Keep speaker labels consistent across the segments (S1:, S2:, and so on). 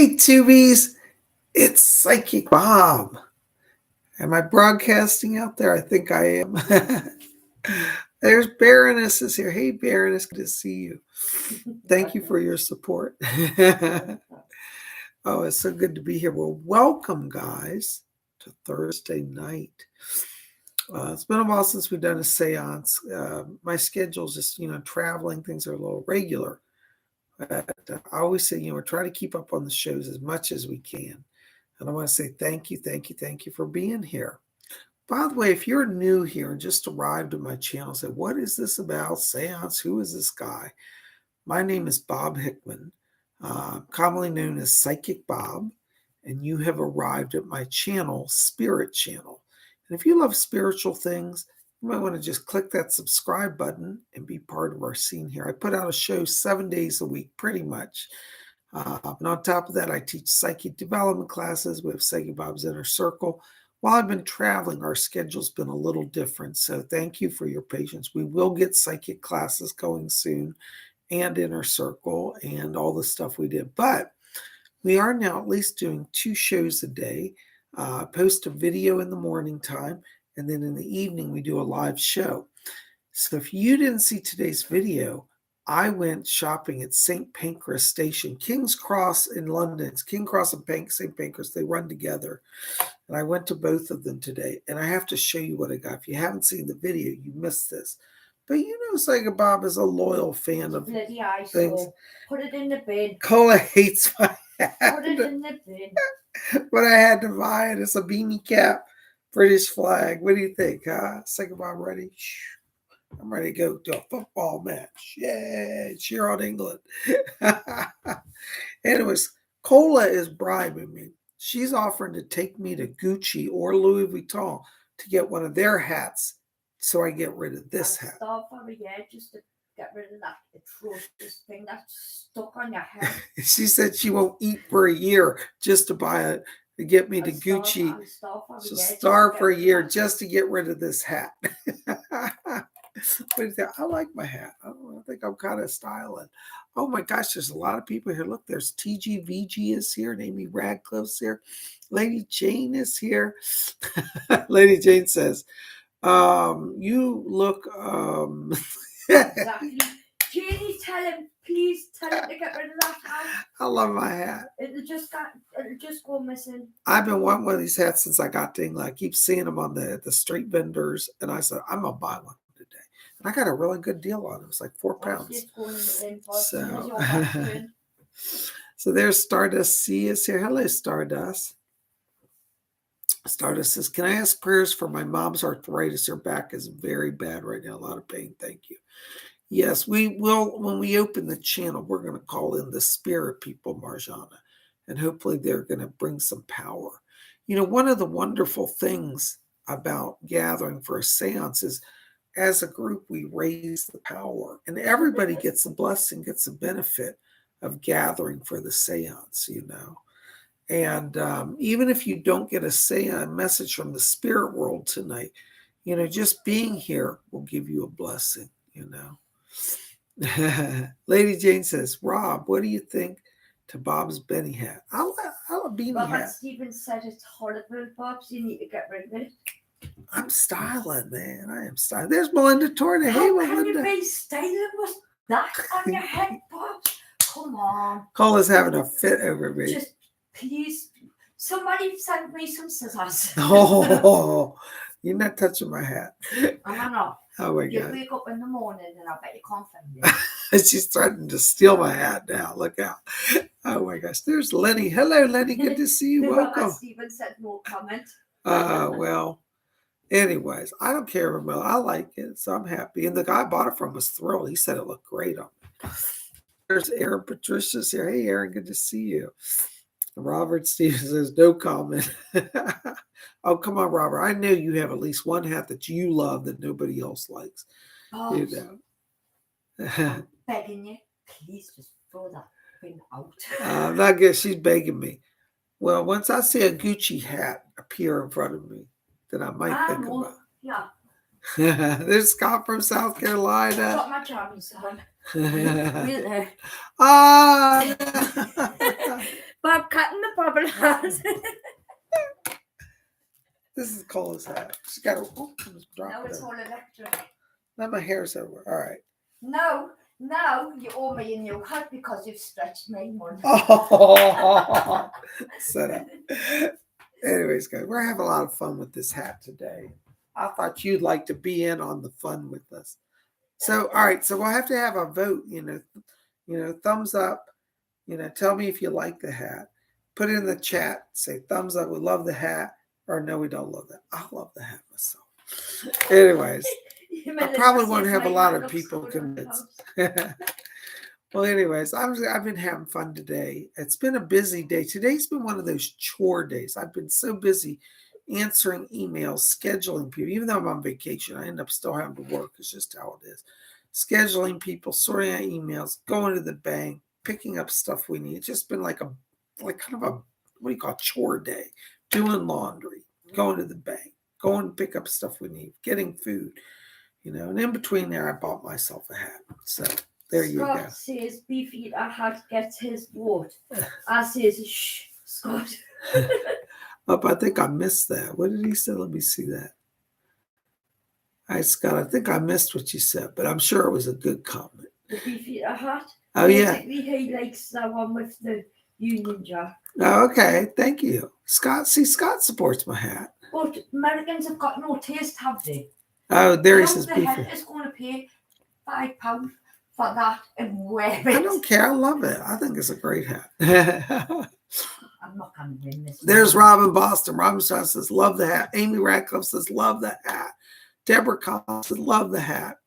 S1: Hey, Tubies, it's Psychic Bob. Am I broadcasting out there? I think I am. There's Baroness is here. Hey, Baroness, good to see you. Thank you for your support. Oh, it's so good to be here. Well, welcome, guys, to Thursday night. It's been a while since we've done a seance. My schedule's just, traveling. Things are a little regular. But I always say, try to keep up on the shows as much as we can. And I want to say thank you for being here. By the way, if you're new here and just arrived at my channel, say, what is this about? Seance? Who is this guy? My name is Bob Hickman, commonly known as Psychic Bob, and you have arrived at my channel, Spirit Channel. And if you love spiritual things, you might want to just click that subscribe button and be part of our scene here. I put out a show 7 days a week, pretty much. And on top of that, I teach psychic development classes. We have Psychic Bob's Inner Circle. While I've been traveling, our schedule's been a little different. So thank you for your patience. We will get psychic classes going soon and Inner Circle and all the stuff we did. But we are now at least doing 2 shows a day. Post a video in the morning time. And then in the evening, we do a live show. So if you didn't see today's video, I went shopping at St. Pancras Station, King's Cross in London. It's King Cross and St. Pancras. They run together. And I went to both of them today. And I have to show you what I got. If you haven't seen the video, you missed this. But Psychic Bob is a loyal fan of
S2: bloody eyesore.
S1: Things.
S2: Put it in the bin.
S1: Cola hates my hat.
S2: Put it in the bin.
S1: But I had to buy it. It's a beanie cap, British flag. What do you think, huh? Psychic Bob ready? I'm ready to go to a football match. Yay, cheer on England. Anyways, Cola is bribing me. She's offering to take me to Gucci or Louis Vuitton to get one of their hats so I get rid of this hat.
S2: Stop for a year just to get rid of that atrocious thing that's stuck on your head.
S1: She said she won't eat for a year just to buy it. To get me to Gucci. She'll starve for a year just to get rid of this hat. What do you think? I like my hat. I think I'm kind of styling. Oh my gosh, there's a lot of people here. Look, there's TGVG is here, and Amy Radcliffe's here. Lady Jane is here. Lady Jane says, you look
S2: Exactly. Janie, please tell him to get rid of that hat.
S1: I love my hat.
S2: It'll just go missing.
S1: I've been wanting one of these hats since I got to England. I keep seeing them on the street vendors, and I said, I'm gonna buy one today. And I got a really good deal on it. It was like £4. So there's Stardust C is here. Hello, Stardust. Stardust says, can I ask prayers for my mom's arthritis? Her back is very bad right now. A lot of pain. Thank you. Yes, we will. When we open the channel, we're going to call in the spirit people, Marjana, and hopefully they're going to bring some power. One of the wonderful things about gathering for a seance is as a group, we raise the power, and everybody gets a blessing, gets a benefit of gathering for the seance, And even if you don't get a message from the spirit world tonight, just being here will give you a blessing, Lady Jane says, Rob, what do you think to Bob's Benny hat? I'll a beanie hat.
S2: Robert Stevens said it's horrible, Bob, so you need to get rid of it.
S1: I'm styling, man. I am styling. There's Melinda Torna. Hey,
S2: How
S1: Melinda.
S2: can you be styling with that on your head, Bob? Come on.
S1: Cola's having a fit over me.
S2: Just please, somebody send me some scissors.
S1: Oh, you're not touching my hat.
S2: I'm not.
S1: Oh my
S2: You
S1: God.
S2: wake up in the morning and I bet you can't find it.
S1: She's threatening to steal my hat now. Look out. Oh my gosh. There's Lenny. Hello, Lenny. Good to see you. Welcome.
S2: Robert Stevens said no comment.
S1: Well, anyways, I don't care about it. I like it, so I'm happy. And the guy I bought it from was thrilled. He said it looked great on me. There's Aaron Patricia's here. Hey, Aaron, good to see you. Robert Stevens says, no comment. Oh, come on, Robert. I know you have at least one hat that you love that nobody else likes.
S2: Oh, I'm begging you, please just throw that thing out.
S1: I'm not good. She's begging me. Well, once I see a Gucci hat appear in front of me, then I might think about it.
S2: Yeah.
S1: There's Scott from South Carolina.
S2: I got my jammies on. We're there.
S1: Ah,
S2: Bob cutting the bubble hat.
S1: This is Cola's hat. She's got a drop
S2: No,
S1: it
S2: it's
S1: over.
S2: all electric.
S1: Now my hair's over. All right.
S2: No, you owe me a new hat because you've stretched me more.
S1: Oh, set up. Anyways, guys, we're having a lot of fun with this hat today. I thought you'd like to be in on the fun with us. So, all right. So we'll have to have a vote. Thumbs up. Tell me if you like the hat. Put it in the chat. Say thumbs up. We love the hat, or no, we don't love that. I love the hat myself. Anyways, I probably won't have a lot of people convinced. Well, anyways, I've been having fun today. It's been a busy day. Today's been one of those chore days. I've been so busy answering emails, scheduling people. Even though I'm on vacation, I end up still having to work. It's just how it is. Scheduling people, sorting out emails, going to the bank, picking up stuff we need. It's just been like kind of a, what do you call it, chore day. Doing laundry, going to the bank, going to pick up stuff we need, getting food. And in between there, I bought myself a hat. So there you go.
S2: Scott says Beefeater hat gets his vote. I says, shh, Scott.
S1: I think I missed that. What did he say? Let me see that. Scott, I think I missed what you said, but I'm sure it was a good comment.
S2: The Beefeater hat?
S1: Oh, yeah.
S2: He likes the one with the Union Jack.
S1: Oh, okay. Thank you. Scott supports my hat.
S2: But Americans have got no taste, have they?
S1: Oh, there he says
S2: the
S1: Beefeater.
S2: head is going to pay £5 for that and wear it.
S1: I don't care. I love it. I think it's a great hat.
S2: I'm not going to win this.
S1: There's Robin Boston. Robin says, love the hat. Amy Radcliffe says, love the hat. Deborah Collins says, love the hat.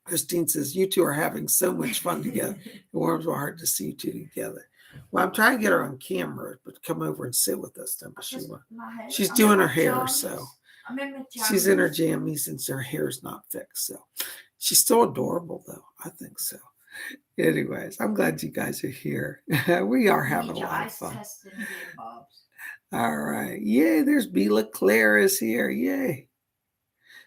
S1: Christine says, you two are having so much fun together. It warms my heart to see you two together. Well, I'm trying to get her on camera, but come over and sit with us. She's doing her hair, so she's in her jammies since her hair's not fixed. So she's still adorable, though. I think so. Anyways, I'm glad you guys are here. We are having a lot of fun. All right. Yay, there's Bela Claire is here. Yay.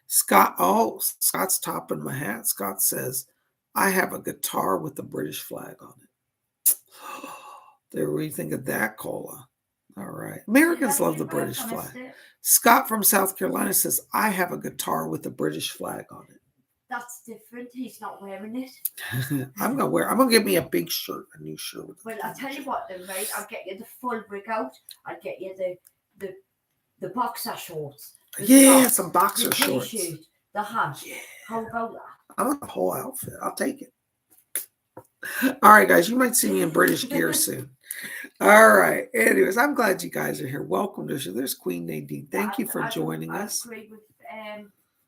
S1: Scott's topping my hat. Scott says, I have a guitar with the British flag on it. There, what do you think of that, Cola? All right. Americans love the British flag. Scott from South Carolina says, I have a guitar with the British flag on it.
S2: That's different. He's not wearing it.
S1: I'm gonna get me a big shirt, a new shirt.
S2: Well, I'll tell you what then, right? I'll get you the full rig out. I'll get you the boxer shorts.
S1: Yeah, some boxer shorts.
S2: The hat.
S1: Yeah.
S2: How about that?
S1: I want the whole outfit. I'll take it. All right, guys. You might see me in British gear soon. All right. Anyways, I'm glad you guys are here. Welcome to the show. There's Queen Nadine. Thank you for joining us.
S2: I agree with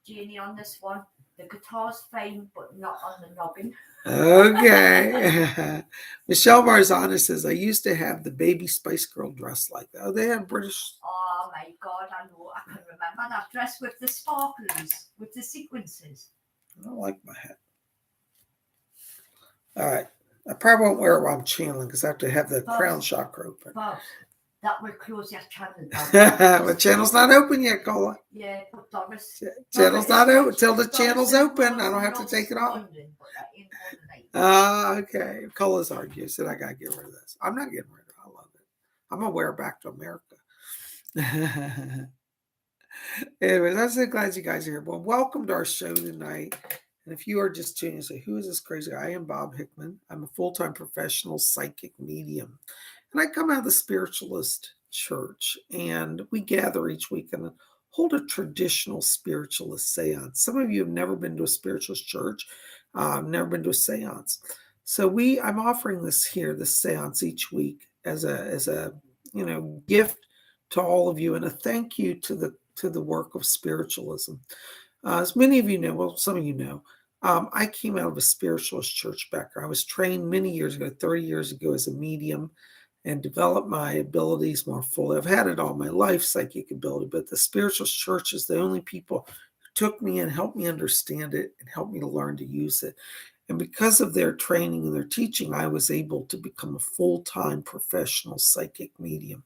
S2: Jeannie on this one. The guitar's fine, but not on the noggin.
S1: Okay. Michelle Marzana says, I used to have the baby Spice Girl dress like that. Oh, they had British.
S2: Oh, my God. I know. I can remember that dress with the sparkles, with the sequences.
S1: I don't like my hat. All right. I probably won't wear it while I'm channeling because I have to have the crown chakra open.
S2: Bob, that will close your channel down.
S1: The channel's not open yet, Cola.
S2: Yeah, but Doris.
S1: Channel's not open. Till the channel's open, I don't have to take it off. Okay. Cola's argues that I got to get rid of this. I'm not getting rid of it. I love it. I'm going to wear it back to America. Anyways, I'm so glad you guys are here. Well, welcome to our show tonight. And if you are just tuning in, say, who is this crazy guy? I am Bob Hickman. I'm a full-time professional psychic medium. And I come out of the Spiritualist church. And we gather each week and hold a traditional spiritualist seance. Some of you have never been to a spiritualist church, never been to a seance. So I'm offering this seance each week as a gift to all of you and a thank you to the work of spiritualism. As many of you know, well, some of you know, I came out of a spiritualist church background. I was trained many years ago, 30 years ago, as a medium and developed my abilities more fully. I've had it all my life, psychic ability, but the spiritualist church is the only people who took me and helped me understand it and helped me to learn to use it. And because of their training and their teaching, I was able to become a full-time professional psychic medium.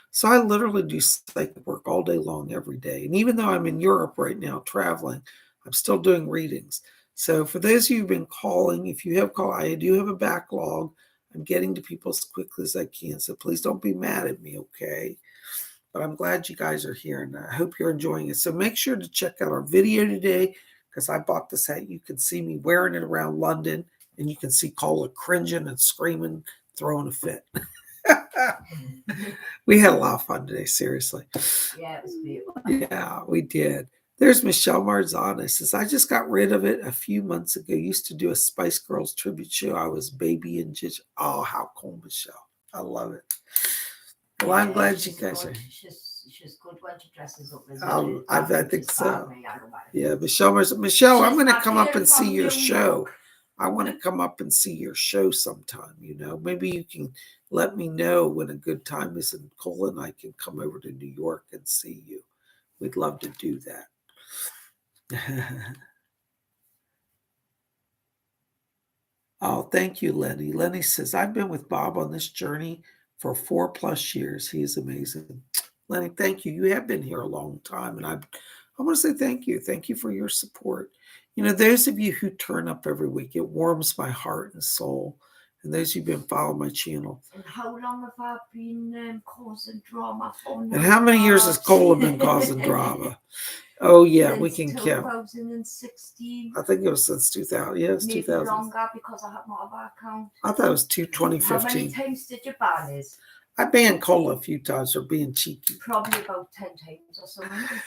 S1: So I literally do psychic work all day long, every day. And even though I'm in Europe right now traveling, I'm still doing readings. So for those of you who've been calling, if you have called, I do have a backlog. I'm getting to people as quickly as I can, so please don't be mad at me, okay? But I'm glad you guys are here, and I hope you're enjoying it. So make sure to check out our video today, because I bought this hat. You can see me wearing it around London, and you can see Cola cringing and screaming, throwing a fit. We had a lot of fun today, seriously.
S2: Yeah, it was beautiful.
S1: Yeah, we did. There's Michelle Marzana. Says, I just got rid of it a few months ago. Used to do a Spice Girls tribute show. I was baby and just, oh, how cool, Michelle. I love it. Well,
S2: Yeah,
S1: I'm glad you
S2: she's
S1: guys
S2: good.
S1: are.
S2: She's good when she dresses up as
S1: I think so.
S2: Me, I don't mind.
S1: Yeah, Michelle, I'm
S2: She's
S1: going to
S2: my
S1: come up
S2: dear
S1: and see
S2: from
S1: your
S2: New
S1: show.
S2: York.
S1: I want to come up and see your show sometime, you know. Maybe you can let me know when a good time is, and Cole and I can come over to New York and see you. We'd love to do that. Oh, thank you, Lenny. Lenny says, I've been with Bob on this journey for 4+ years. He is amazing. Lenny, thank you. You have been here a long time, and I want to say thank you. Thank you for your support. You know, those of you who turn up every week, it warms my heart and soul. And those who've been following my channel.
S2: And how long have I been causing drama for?
S1: And how many years has Cola been causing drama? Oh, yeah,
S2: since
S1: we can count.
S2: 2016.
S1: I think it was since 2000. Yes,
S2: Maybe
S1: 2000.
S2: longer, because I have not a account.
S1: I thought it was 2015.
S2: How many times did you ban us?
S1: I banned Cola a few times for being cheeky.
S2: Probably about 10 times or something.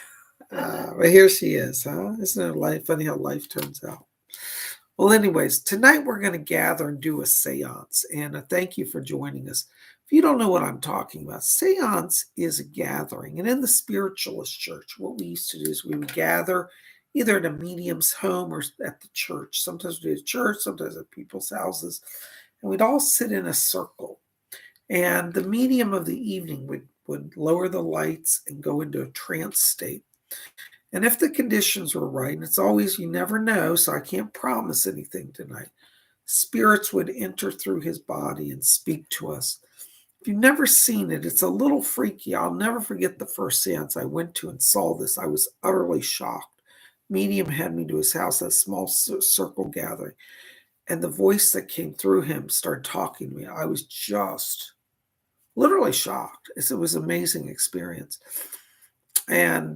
S1: But here she is, huh? Isn't it life? Funny how life turns out. Well, anyways, tonight we're going to gather and do a seance. And thank you for joining us. If you don't know what I'm talking about, seance is a gathering. And in the Spiritualist church, what we used to do is we would gather either at a medium's home or at the church. Sometimes we do at church, sometimes at people's houses. And we'd all sit in a circle. And the medium of the evening would lower the lights and go into a trance state. And if the conditions were right, and it's always, you never know, so I can't promise anything tonight, spirits would enter through his body and speak to us. If you've never seen it, it's a little freaky. I'll never forget the first seance I went to and saw this. I was utterly shocked. Medium had me to his house, a small circle gathering, and the voice that came through him started talking to me. I was just literally shocked. It was an amazing experience. And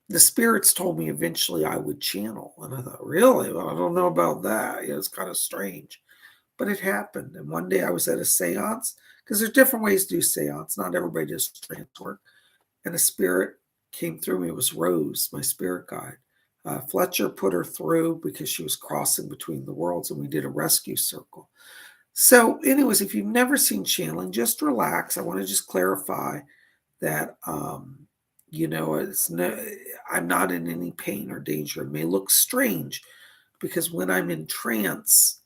S1: the spirits told me eventually I would channel. And I thought, really? Well, I don't know about that. It's kind of strange. But it happened. And one day I was at a seance, because there's different ways to do seance. Not everybody does trance work. And a spirit came through me. It was Rose, my spirit guide. Fletcher put her through because she was crossing between the worlds, and we did a rescue circle. So anyways, if you've never seen channeling, just relax. I want to just clarify that, I'm not in any pain or danger. It may look strange because when I'm in trance,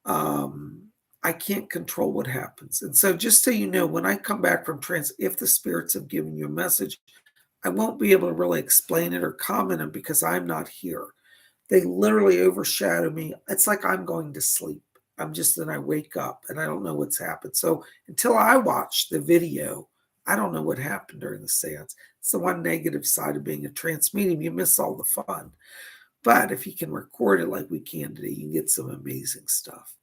S1: I can't control what happens. And so just so you know, when I come back from trance, if the spirits have given you a message, I won't be able to really explain it or comment on it because I'm not here. They literally overshadow me. It's like I'm going to sleep. Then I wake up and I don't know what's happened. So until I watch the video, I don't know what happened during the seance. It's the one negative side of being a trance medium. You miss all the fun. But if you can record it like we can today, you can get some amazing stuff.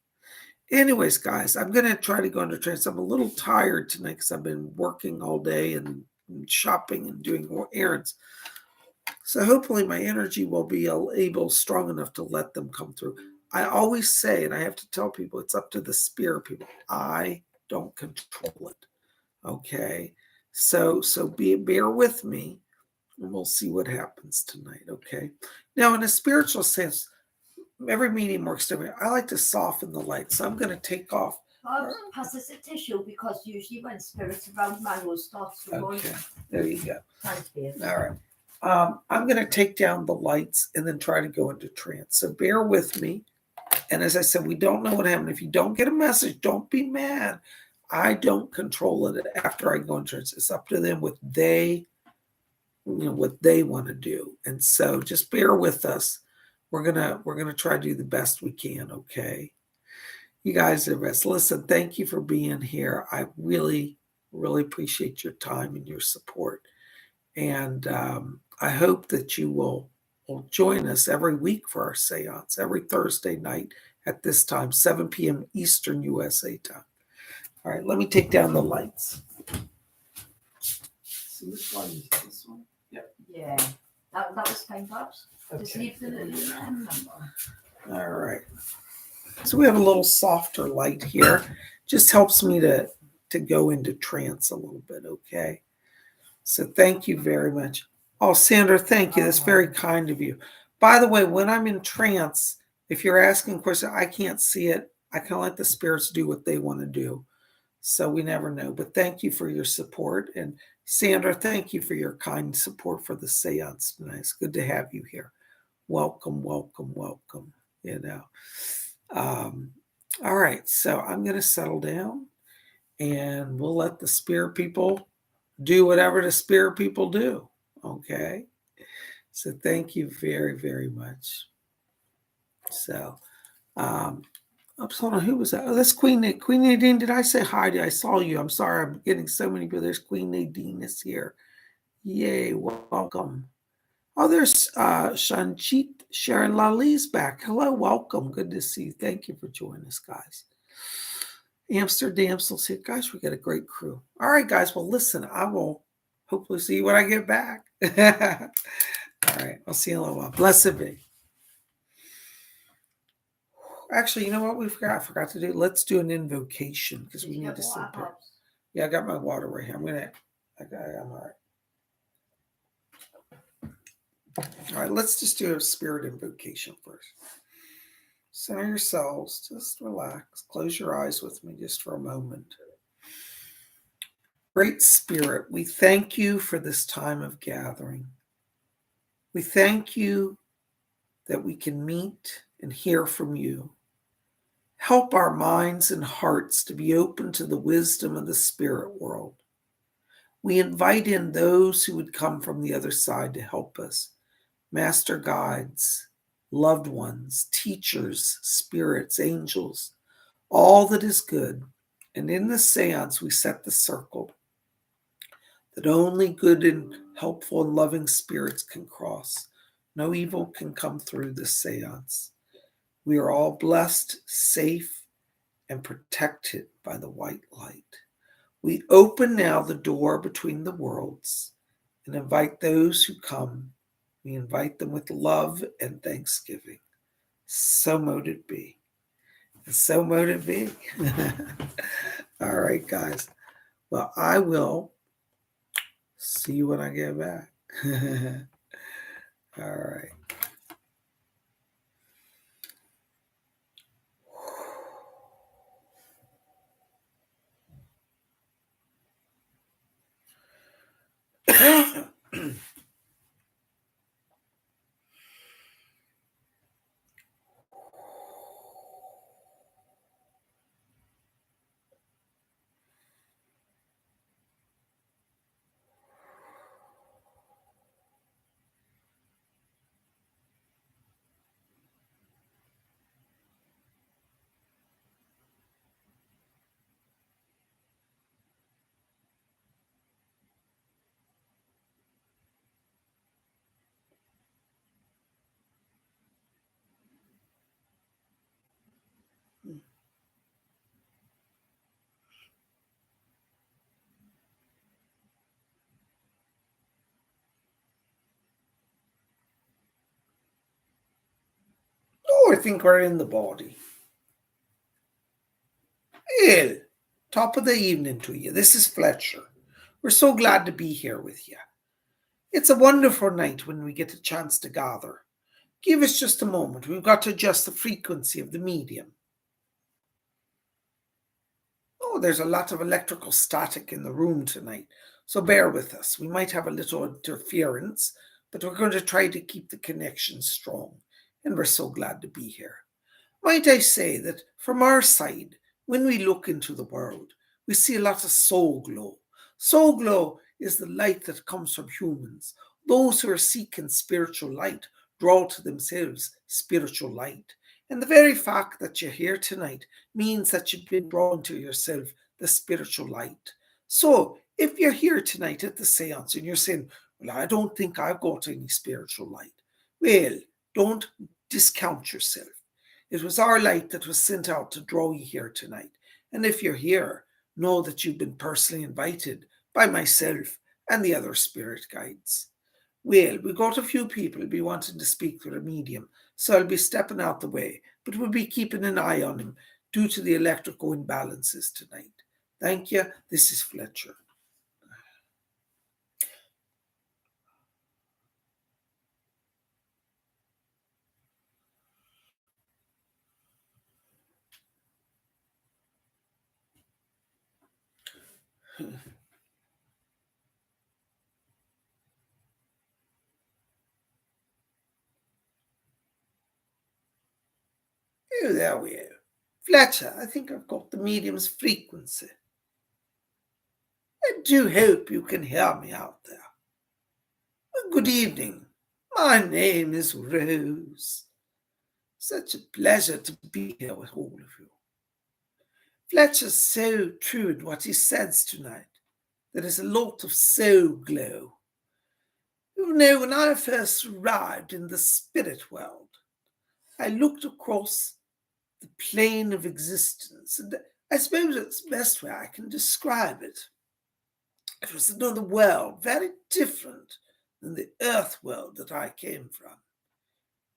S1: Anyways, guys, I'm going to try to go into trance. I'm a little tired tonight because I've been working all day and shopping and doing more errands. So hopefully my energy will be strong enough to let them come through. I always say, and I have to tell people, it's up to the spirit people. I don't control it. Okay. So bear with me and we'll see what happens tonight. Okay. Now, in a spiritual sense, every medium works different. I like to soften the light. So I'm going to take off.
S2: Pass us a tissue, because usually when spirits around, my nose starts to run.
S1: Okay. There you go.
S2: Thanks, babe.
S1: All right. I'm going to take down the lights and then try to go into trance. So bear with me. And as I said, we don't know what happened. If you don't get a message, don't be mad. I don't control it after I go into trance. It's up to them what they want to do. And so just bear with us. We're gonna try to do the best we can, okay? You guys are the best. Listen, thank you for being here. I really, really appreciate your time and your support. And I hope that you will join us every week for our seance, every Thursday night at this time, 7 p.m. Eastern USA time. All right, let me take down the lights. So which one is this one? Yep.
S2: Yeah. That was fine, perhaps. Just
S1: Okay.
S2: leave the little number.
S1: All right. So we have a little softer light here. Just helps me to go into trance a little bit, okay? So thank you very much. Oh, Sandra, thank you. That's very kind of you. By the way, when I'm in trance, if you're asking questions, I can't see it. I can let the spirits do what they want to do. So we never know. But thank you for your support. And Sandra, thank you for your kind support for the seance tonight. It's good to have you here. Welcome, welcome, welcome. You know. All right. So I'm going to settle down and we'll let the spirit people do whatever the spirit people do. Okay. So thank you very, very much. So, hold on, who was that? Oh, that's Queen Nadine. Did I say hi? I saw you. I'm sorry. I'm getting so many people. There's Queen Nadine is here. Yay. Welcome. Oh, there's Shanjit. Sharon Lali's back. Hello. Welcome. Good to see you. Thank you for joining us, guys. Amsterdam's here. Gosh, we got a great crew. All right, guys. Well, listen, I will hopefully see you when I get back. All right. I'll see you in a little while. Blessed be. Actually, you know what I forgot to do? Let's do an invocation because we need to simply. Yeah, I got my water right here. I'm all right. All right, let's just do a spirit invocation first. Center yourselves. Just relax. Close your eyes with me just for a moment. Great Spirit, we thank you for this time of gathering. We thank you that we can meet and hear from you. Help our minds and hearts to be open to the wisdom of the spirit world. We invite in those who would come from the other side to help us. Master guides, loved ones, teachers, spirits, angels, all that is good. And in this seance, we set the circle that only good and helpful and loving spirits can cross. No evil can come through this seance. We are all blessed, safe, and protected by the white light. We open now the door between the worlds and invite those who come. We invite them with love and thanksgiving. So mote it be. And so mote it be. All right, guys. Well, I will see you when I get back. All right. Oh, I think we're in the body. Well, top of the evening to you. This is Fletcher. We're so glad to be here with you. It's a wonderful night when we get a chance to gather. Give us just a moment. We've got to adjust the frequency of the medium. Oh, there's a lot of electrical static in the room tonight, so bear with us. We might have a little interference, but we're going to try to keep the connection strong, and we're so glad to be here. Might I say that from our side, when we look into the world, we see a lot of soul glow. Soul glow is the light that comes from humans. Those who are seeking spiritual light draw to themselves spiritual light. And the very fact that you're here tonight means that you've been drawn to yourself the spiritual light. So if you're here tonight at the seance and you're saying, well, I don't think I've got any spiritual light, well, don't discount yourself. It was our light that was sent out to draw you here tonight. And if you're here, know that you've been personally invited by myself and the other spirit guides. Well, we got a few people be wanting to speak with a medium, so I'll be stepping out the way, but we'll be keeping an eye on him due to the electrical imbalances tonight. Thank you. This is Fletcher. Oh, there we are. Fletcher, I think I've got the medium's frequency. I do hope you can hear me out there. Good evening. My name is Rose. Such a pleasure to be here with all of you. Fletcher's so true in what he says tonight. There is a lot of soul glow. You know, when I first arrived in the spirit world, I looked across the plane of existence, and I suppose it's the best way I can describe it. It was another world, very different than the earth world that I came from.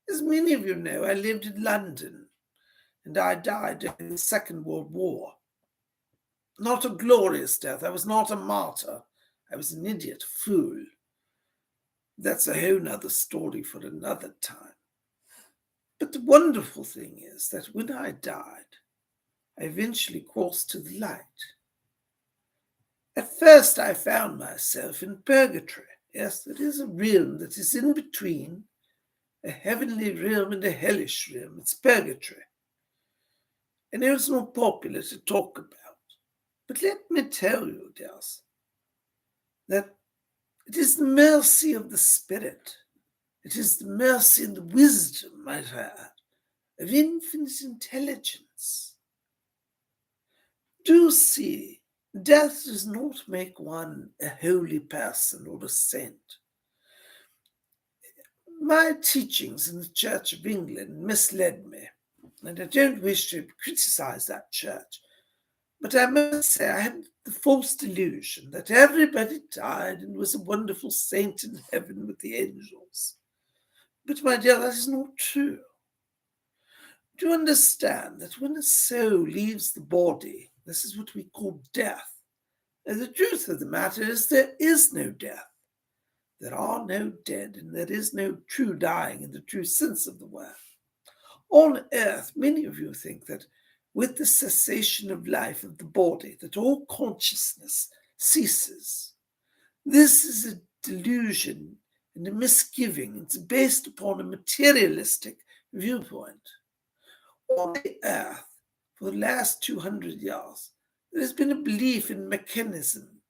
S1: As many of you know, I lived in London, and I died during the Second World War. Not a glorious death. I was not a martyr. I was an idiot, a fool. That's a whole nother story for another time. But the wonderful thing is that when I died, I eventually crossed to the light. At first, I found myself in purgatory. Yes, there is a realm that is in between a heavenly realm and a hellish realm. It's purgatory. I know it's not popular to talk about, but let me tell you, dears, that it is the mercy of the Spirit. It is the mercy and the wisdom, might I add, of infinite intelligence. Do see, death does not make one a holy person or a saint. My teachings in the Church of England misled me, and I don't wish to criticize that church, but I must say I had the false delusion that everybody died and was a wonderful saint in heaven with the angels. But my dear, that is not true. Do you understand that when a soul leaves the body, this is what we call death? And the truth of the matter is there is no death. There are no dead, and there is no true dying in the true sense of the word. On earth, many of you think that with the cessation of life of the body, that all consciousness ceases. This is a delusion and a misgiving. It's based upon a materialistic viewpoint. On the earth, for the last 200 years, there has been a belief in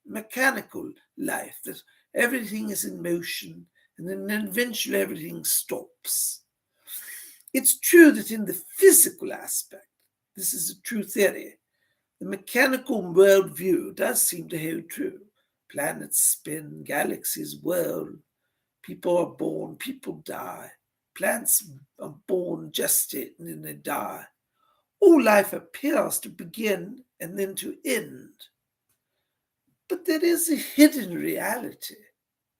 S1: mechanical life, that everything is in motion and then eventually everything stops. It's true that in the physical aspect, this is a true theory. The mechanical worldview does seem to hold true. Planets spin, galaxies whirl, people are born, people die. Plants are born, gestate, and then they die. All life appears to begin and then to end. But there is a hidden reality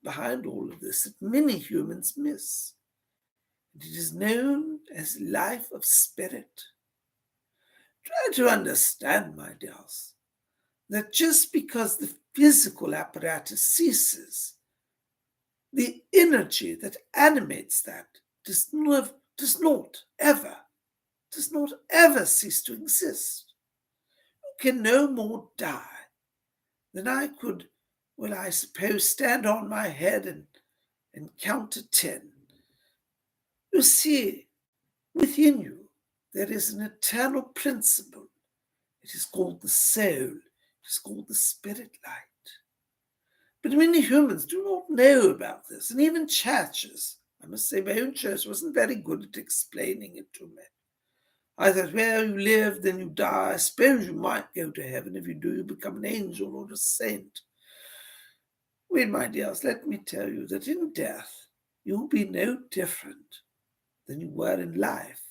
S1: behind all of this that many humans miss. It is known as life of spirit. Try to understand, my dears, that just because the physical apparatus ceases, the energy that animates that does not ever cease to exist. You can no more die than I could, well, I suppose, stand on my head and count to 10. You see, within you, there is an eternal principle. It is called the soul. It is called the spirit light. But many humans do not know about this, and even churches. I must say my own church wasn't very good at explaining it to me. I thought, well, you live, then you die. I suppose you might go to heaven. If you do, you become an angel or a saint. Well, my dears, let me tell you that in death, you will be no different than you were in life.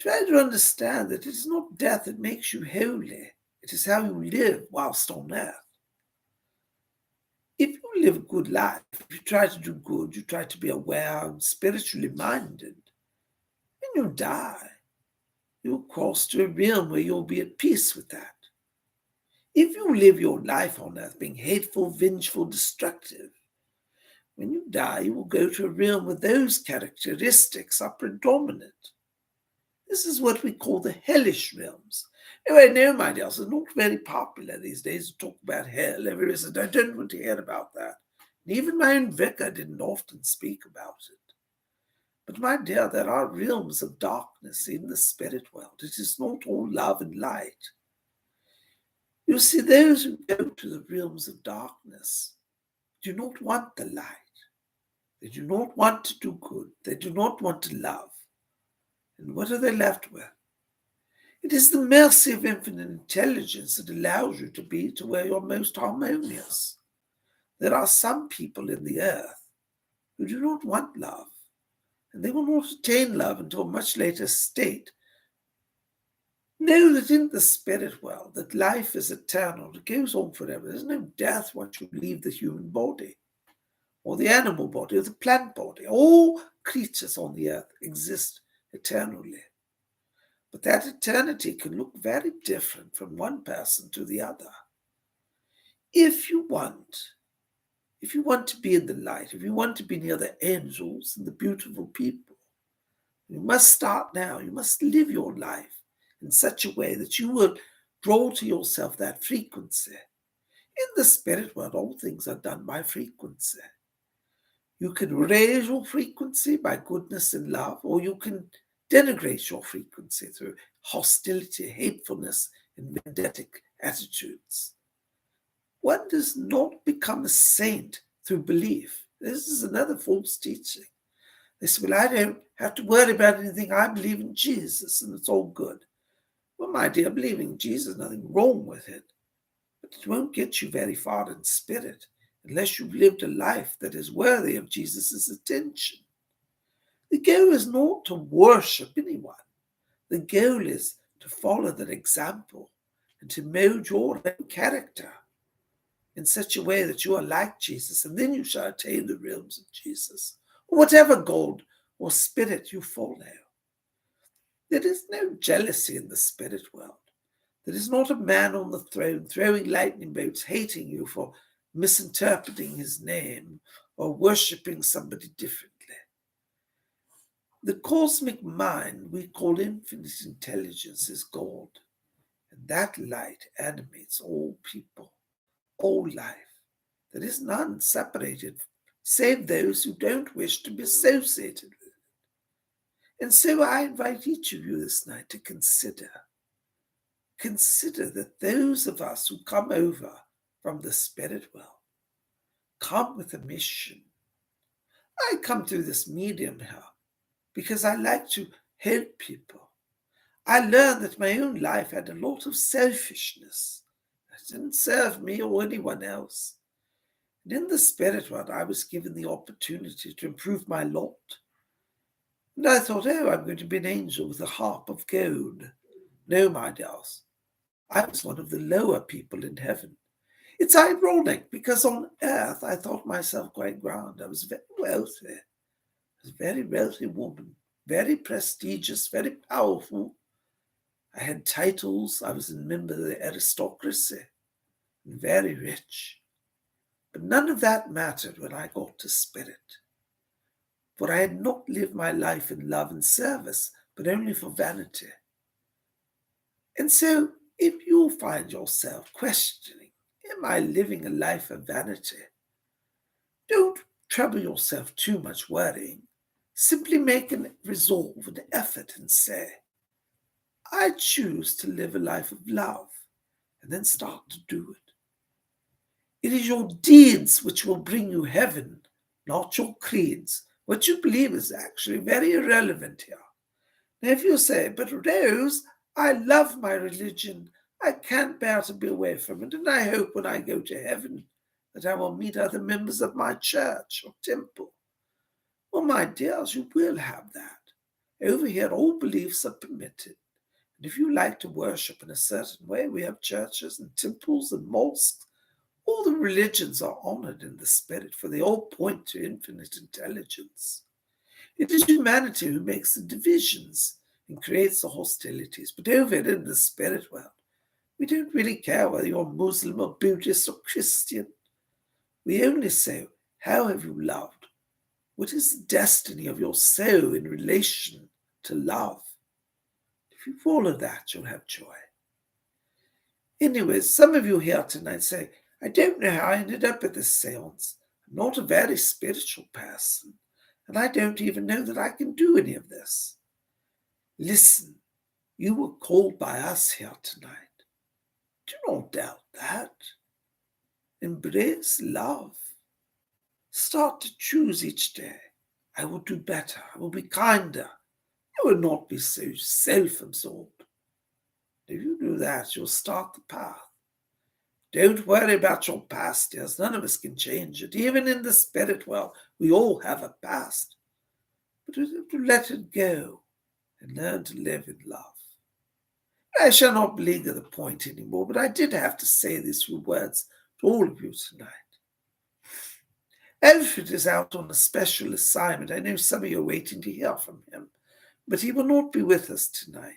S1: Try to understand that it is not death that makes you holy. It is how you live whilst on earth. If you live a good life, if you try to do good, you try to be aware and spiritually minded, when you die, you'll cross to a realm where you'll be at peace with that. If you live your life on earth being hateful, vengeful, destructive, when you die, you will go to a realm where those characteristics are predominant. This is what we call the hellish realms. Anyway, no, my dears, it's not very popular these days to talk about hell. Everybody says, I don't want to hear about that. And even my own vicar didn't often speak about it. But my dear, there are realms of darkness in the spirit world. It is not all love and light. You see, those who go to the realms of darkness do not want the light. They do not want to do good. They do not want to love. And what are they left with? It is the mercy of infinite intelligence that allows you to be to where you're most harmonious. There are some people in the earth who do not want love, and they will not attain love until a much later state. Know that in the spirit world, that life is eternal, it goes on forever. There's no death once you leave the human body, or the animal body, or the plant body. All creatures on the earth exist eternally. But that eternity can look very different from one person to the other. If you want to be in the light, if you want to be near the angels and the beautiful people, you must start now. You must live your life in such a way that you will draw to yourself that frequency. In the spirit world, all things are done by frequency. You can raise your frequency by goodness and love, or you can denigrate your frequency through hostility, hatefulness, and vendicative attitudes. One does not become a saint through belief. This is another false teaching. They say, well, I don't have to worry about anything. I believe in Jesus and it's all good. Well, my dear, believing in Jesus, nothing wrong with it. But it won't get you very far in spirit unless you've lived a life that is worthy of Jesus' attention. The goal is not to worship anyone. The goal is to follow that example and to mold your own character in such a way that you are like Jesus, and then you shall attain the realms of Jesus, or whatever God or spirit you follow. There is no jealousy in the spirit world. There is not a man on the throne throwing lightning bolts, hating you for misinterpreting his name or worshipping somebody differently. The cosmic mind we call infinite intelligence is God, and that light animates all people, all life. There is none separated, save those who don't wish to be associated with it. And so I invite each of you this night to consider that those of us who come over from the spirit world come with a mission. I come through this medium here because I like to help people. I learned that my own life had a lot of selfishness. It didn't serve me or anyone else. And in the spirit world, I was given the opportunity to improve my lot. And I thought, I'm going to be an angel with a harp of gold. No, my dears, I was one of the lower people in heaven. It's ironic because on earth, I thought myself quite grand. I was very wealthy. I was a very wealthy woman, very prestigious, very powerful. I had titles. I was a member of the aristocracy, and very rich. But none of that mattered when I got to spirit. For I had not lived my life in love and service, but only for vanity. And so, if you find yourself questioning, am I living a life of vanity? Don't trouble yourself too much worrying. Simply make a resolve, an effort, and say, I choose to live a life of love, and then start to do it. It is your deeds which will bring you heaven, not your creeds. What you believe is actually very irrelevant here. Now, if you say, but Rose, I love my religion, I can't bear to be away from it, and I hope when I go to heaven that I will meet other members of my church or temple. Well, my dears, you will have that. Over here, all beliefs are permitted. And if you like to worship in a certain way, we have churches and temples and mosques. All the religions are honored in the spirit, for they all point to infinite intelligence. It is humanity who makes the divisions and creates the hostilities. But over in the spirit world, we don't really care whether you're Muslim or Buddhist or Christian. We only say, how have you loved? What is the destiny of your soul in relation to love? If you follow that, you'll have joy. Anyways, some of you here tonight say, I don't know how I ended up at this seance. I'm not a very spiritual person, and I don't even know that I can do any of this. Listen, you were called by us here tonight. Do not doubt that. Embrace love. Start to choose each day. I will do better. I will be kinder. I will not be so self-absorbed. If you do that, you'll start the path. Don't worry about your past, dears. None of us can change it. Even in the spirit world, we all have a past. But we have to let it go and learn to live in love. I shall not belabor the point anymore, but I did have to say these few words to all of you tonight. Alfred is out on a special assignment. I know some of you are waiting to hear from him, but he will not be with us tonight.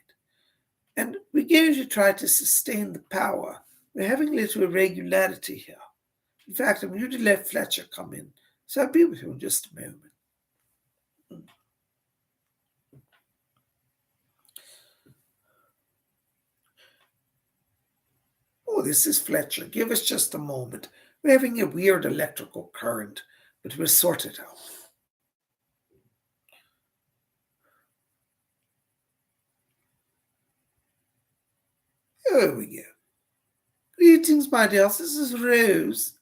S1: And we're going to try to sustain the power. We're having a little irregularity here. In fact, I'm going to let Fletcher come in, so I'll be with you in just a moment. Oh, this is Fletcher. Give us just a moment. We're having a weird electrical current, but we'll sort it out. There we go. Greetings, my dears. This is Rose.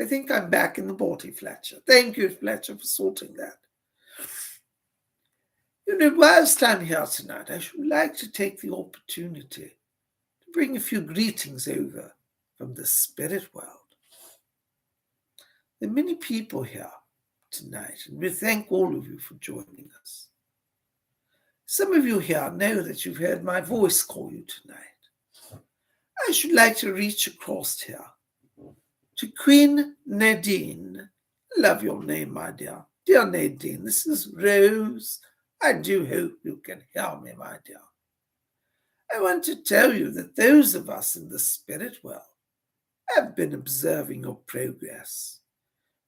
S1: I think I'm back in the body, Fletcher. Thank you, Fletcher, for sorting that. You know, whilst I'm here tonight, I should like to take the opportunity to bring a few greetings over from the spirit world. There are many people here tonight, and we thank all of you for joining us. Some of you here know that you've heard my voice call you tonight. I should like to reach across here to Queen Nadine. Love your name, my dear. Dear Nadine, this is Rose. I do hope you can hear me, my dear. I want to tell you that those of us in the spirit world have been observing your progress.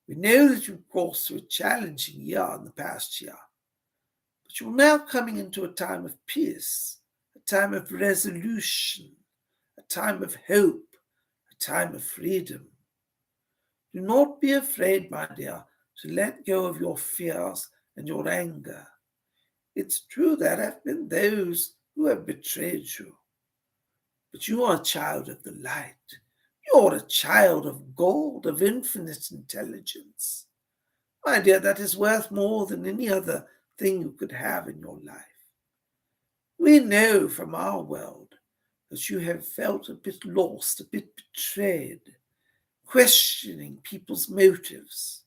S1: We know that you've crossed through a challenging year in the past year, but you're now coming into a time of peace, a time of resolution, a time of hope, a time of freedom. Do not be afraid, my dear, to let go of your fears and your anger. It's true there have been those who have betrayed you, but you are a child of the light. You're a child of God, of infinite intelligence. My dear, that is worth more than any other thing you could have in your life. We know from our world that you have felt a bit lost, a bit betrayed, questioning people's motives.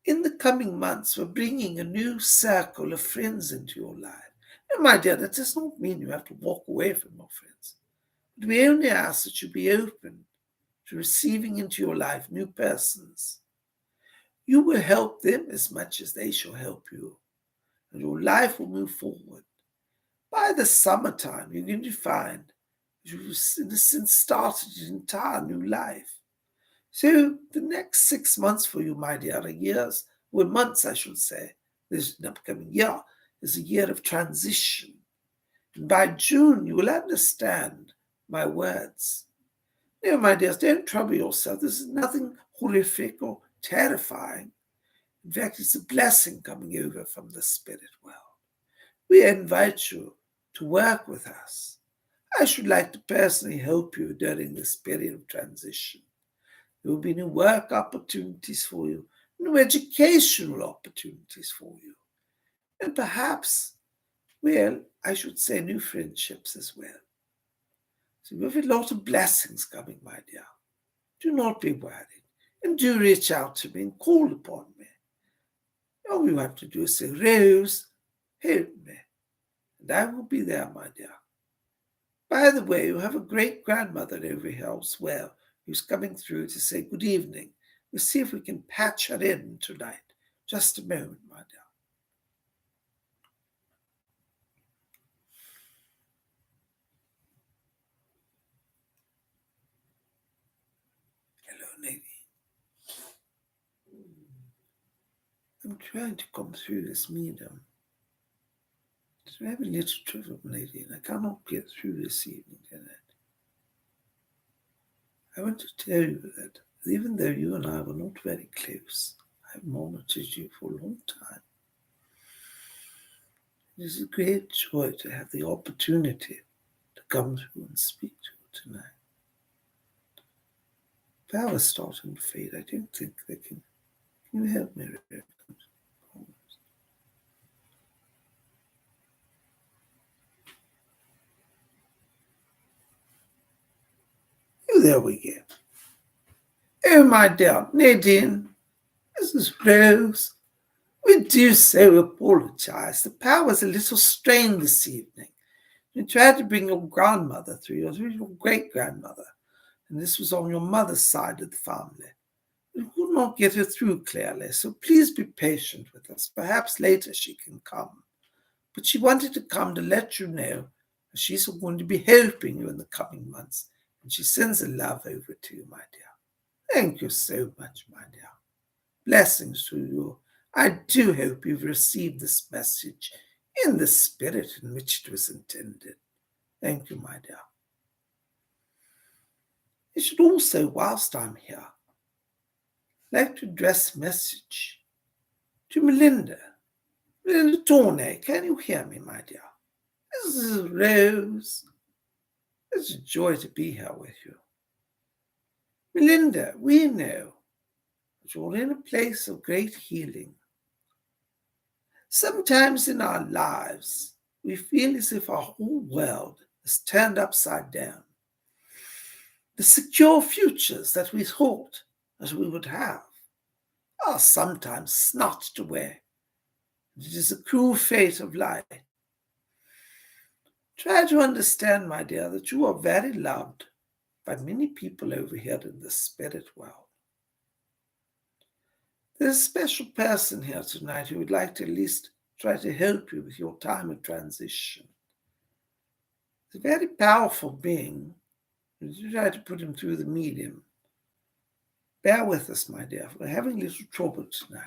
S1: In the coming months, we're bringing a new circle of friends into your life. And my dear, that does not mean you have to walk away from your friends. But we only ask that you be open to receiving into your life new persons. You will help them as much as they shall help you, and your life will move forward. By the summertime, you're going to find you've, in a sense, started an entire new life. So the next 6 months for you, my dear, are years, well, months, I should say, this upcoming year is a year of transition. And by June, you will understand my words. No, my dears, don't trouble yourself. This is nothing horrific or terrifying. In fact, it's a blessing coming over from the spirit world. We invite you to work with us. I should like to personally help you during this period of transition. There will be new work opportunities for you, new educational opportunities for you, and perhaps, well, I should say new friendships as well. So we have a lot of blessings coming, my dear. Do not be worried, and do reach out to me and call upon me. All you have to do is say, Rose, help me, and I will be there, my dear. By the way, you have a great-grandmother over here as well, who's coming through to say good evening. We'll see if we can patch her in tonight. Just a moment, my dear. Hello, Nadine. I'm trying to come through this medium. So I have a little trouble, Nadine. I cannot get through this evening tonight. I want to tell you that even though you and I were not very close, I've monitored you for a long time. It is a great joy to have the opportunity to come through and speak to you tonight. Power's starting to fade. I don't think they can. Can you help me, Reverend? Oh, there we go. Oh, my dear Nadine, this is Rose. We do so apologize. The power's a little strained this evening. We tried to bring your grandmother through, your great-grandmother, and this was on your mother's side of the family. We could not get her through clearly, so please be patient with us. Perhaps later she can come. But she wanted to come to let you know that she's going to be helping you in the coming months, and she sends her love over to you, my dear. Thank you so much, my dear. Blessings to you. I do hope you've received this message in the spirit in which it was intended. Thank you, my dear. You should also, whilst I'm here, like to address a message to Melinda. Melinda Tornay, can you hear me, my dear? This is Rose. It's a joy to be here with you. Melinda, we know that you're in a place of great healing. Sometimes in our lives, we feel as if our whole world is turned upside down. The secure futures that we thought that we would have are sometimes snatched away. It is a cruel fate of life. Try to understand, my dear, that you are very loved by many people over here in the spirit world. There's a special person here tonight who would like to at least try to help you with your time of transition. He's a very powerful being. You try to put him through the medium. Bear with us, my dear. We're having a little trouble tonight.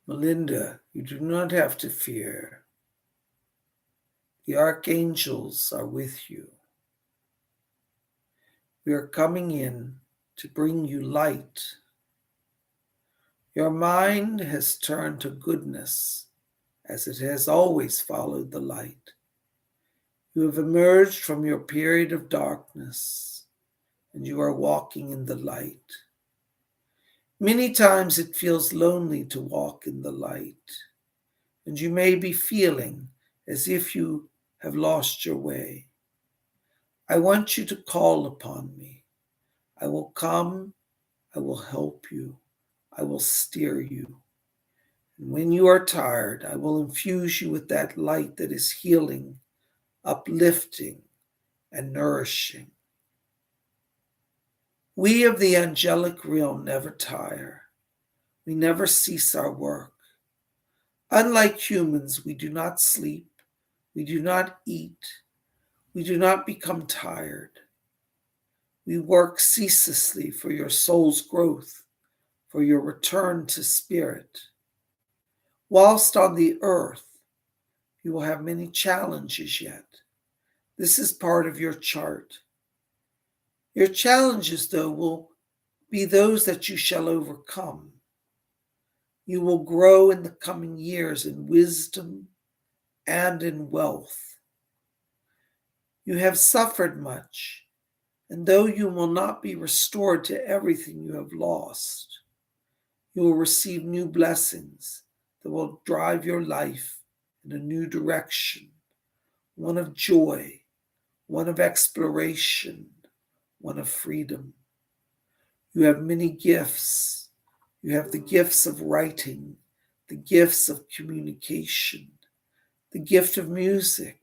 S1: Melinda, you do not have to fear. The archangels are with you. We are coming in to bring you light. Your mind has turned to goodness, as it has always followed the light. You have emerged from your period of darkness, and you are walking in the light. Many times it feels lonely to walk in the light, and you may be feeling as if you have lost your way. I want you to call upon me. I will come, I will help you, I will steer you. And when you are tired, I will infuse you with that light that is healing, uplifting, and nourishing. We of the angelic realm never tire. We never cease our work. Unlike humans, we do not sleep. We do not eat. We do not become tired. We work ceaselessly for your soul's growth, for your return to spirit. Whilst on the earth, you will have many challenges yet. This is part of your chart. Your challenges, though, will be those that you shall overcome. You will grow in the coming years in wisdom and in wealth. You have suffered much, and though you will not be restored to everything you have lost, you will receive new blessings that will drive your life in a new direction, one of joy, one of exploration, one of freedom. You have many gifts. You have the gifts of writing, the gifts of communication, the gift of music.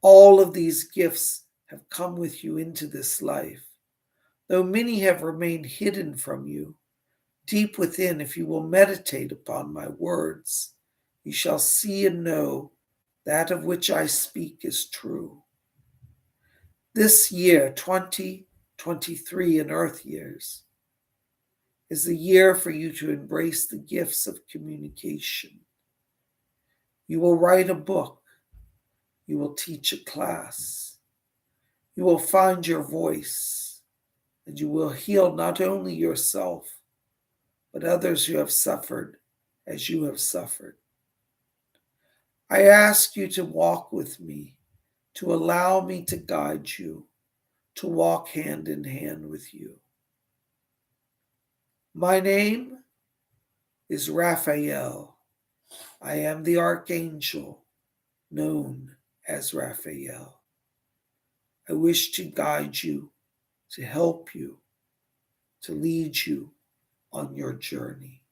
S1: All of these gifts have come with you into this life. Though many have remained hidden from you, deep within, if you will meditate upon my words, you shall see and know that of which I speak is true. This year, 2023 in Earth years, is the year for you to embrace the gifts of communication. You will write a book. You will teach a class. You will find your voice, and you will heal not only yourself, but others who have suffered as you have suffered. I ask you to walk with me, to allow me to guide you, to walk hand in hand with you. My name is Raphael. I am the archangel known as Raphael. I wish to guide you, to help you, to lead you on your journey.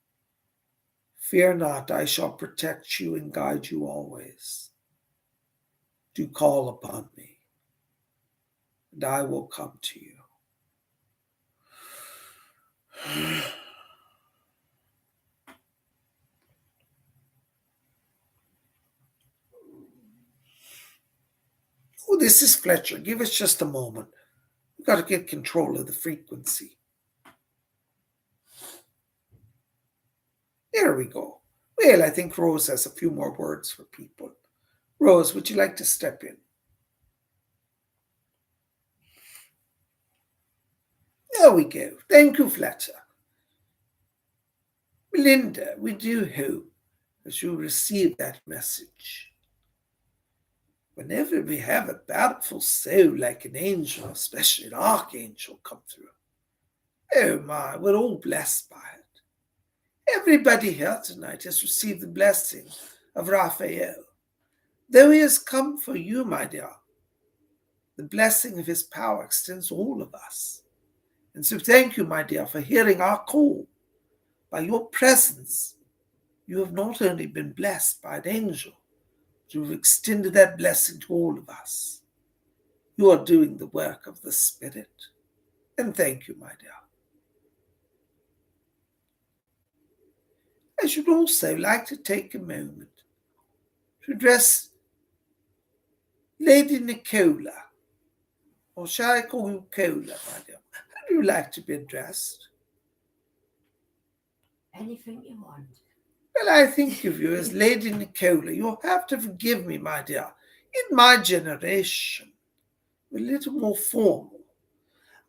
S1: Fear not, I shall protect you and guide you always. Do call upon me, and I will come to you. Oh, this is Fletcher. Give us just a moment. We've got to get control of the frequency. There we go. Well, I think Rose has a few more words for people. Rose, would you like to step in? There we go. Thank you, Fletcher. Melinda, we do hope that you receive that message. Whenever we have a powerful soul like an angel, especially an archangel, come through, oh my, we're all blessed by it. Everybody here tonight has received the blessing of Raphael. Though he has come for you, my dear, the blessing of his power extends to all of us. And so thank you, my dear, for hearing our call. By your presence, you have not only been blessed by an angel, but you have extended that blessing to all of us. You are doing the work of the Spirit. And thank you, my dear. I should also like to take a moment to address Lady Nicola, or shall I call you Cola, my dear? How do you like to be addressed?
S2: Anything you want.
S1: Well, I think of you as Lady Nicola. You'll have to forgive me, my dear. In my generation, we're a little more formal.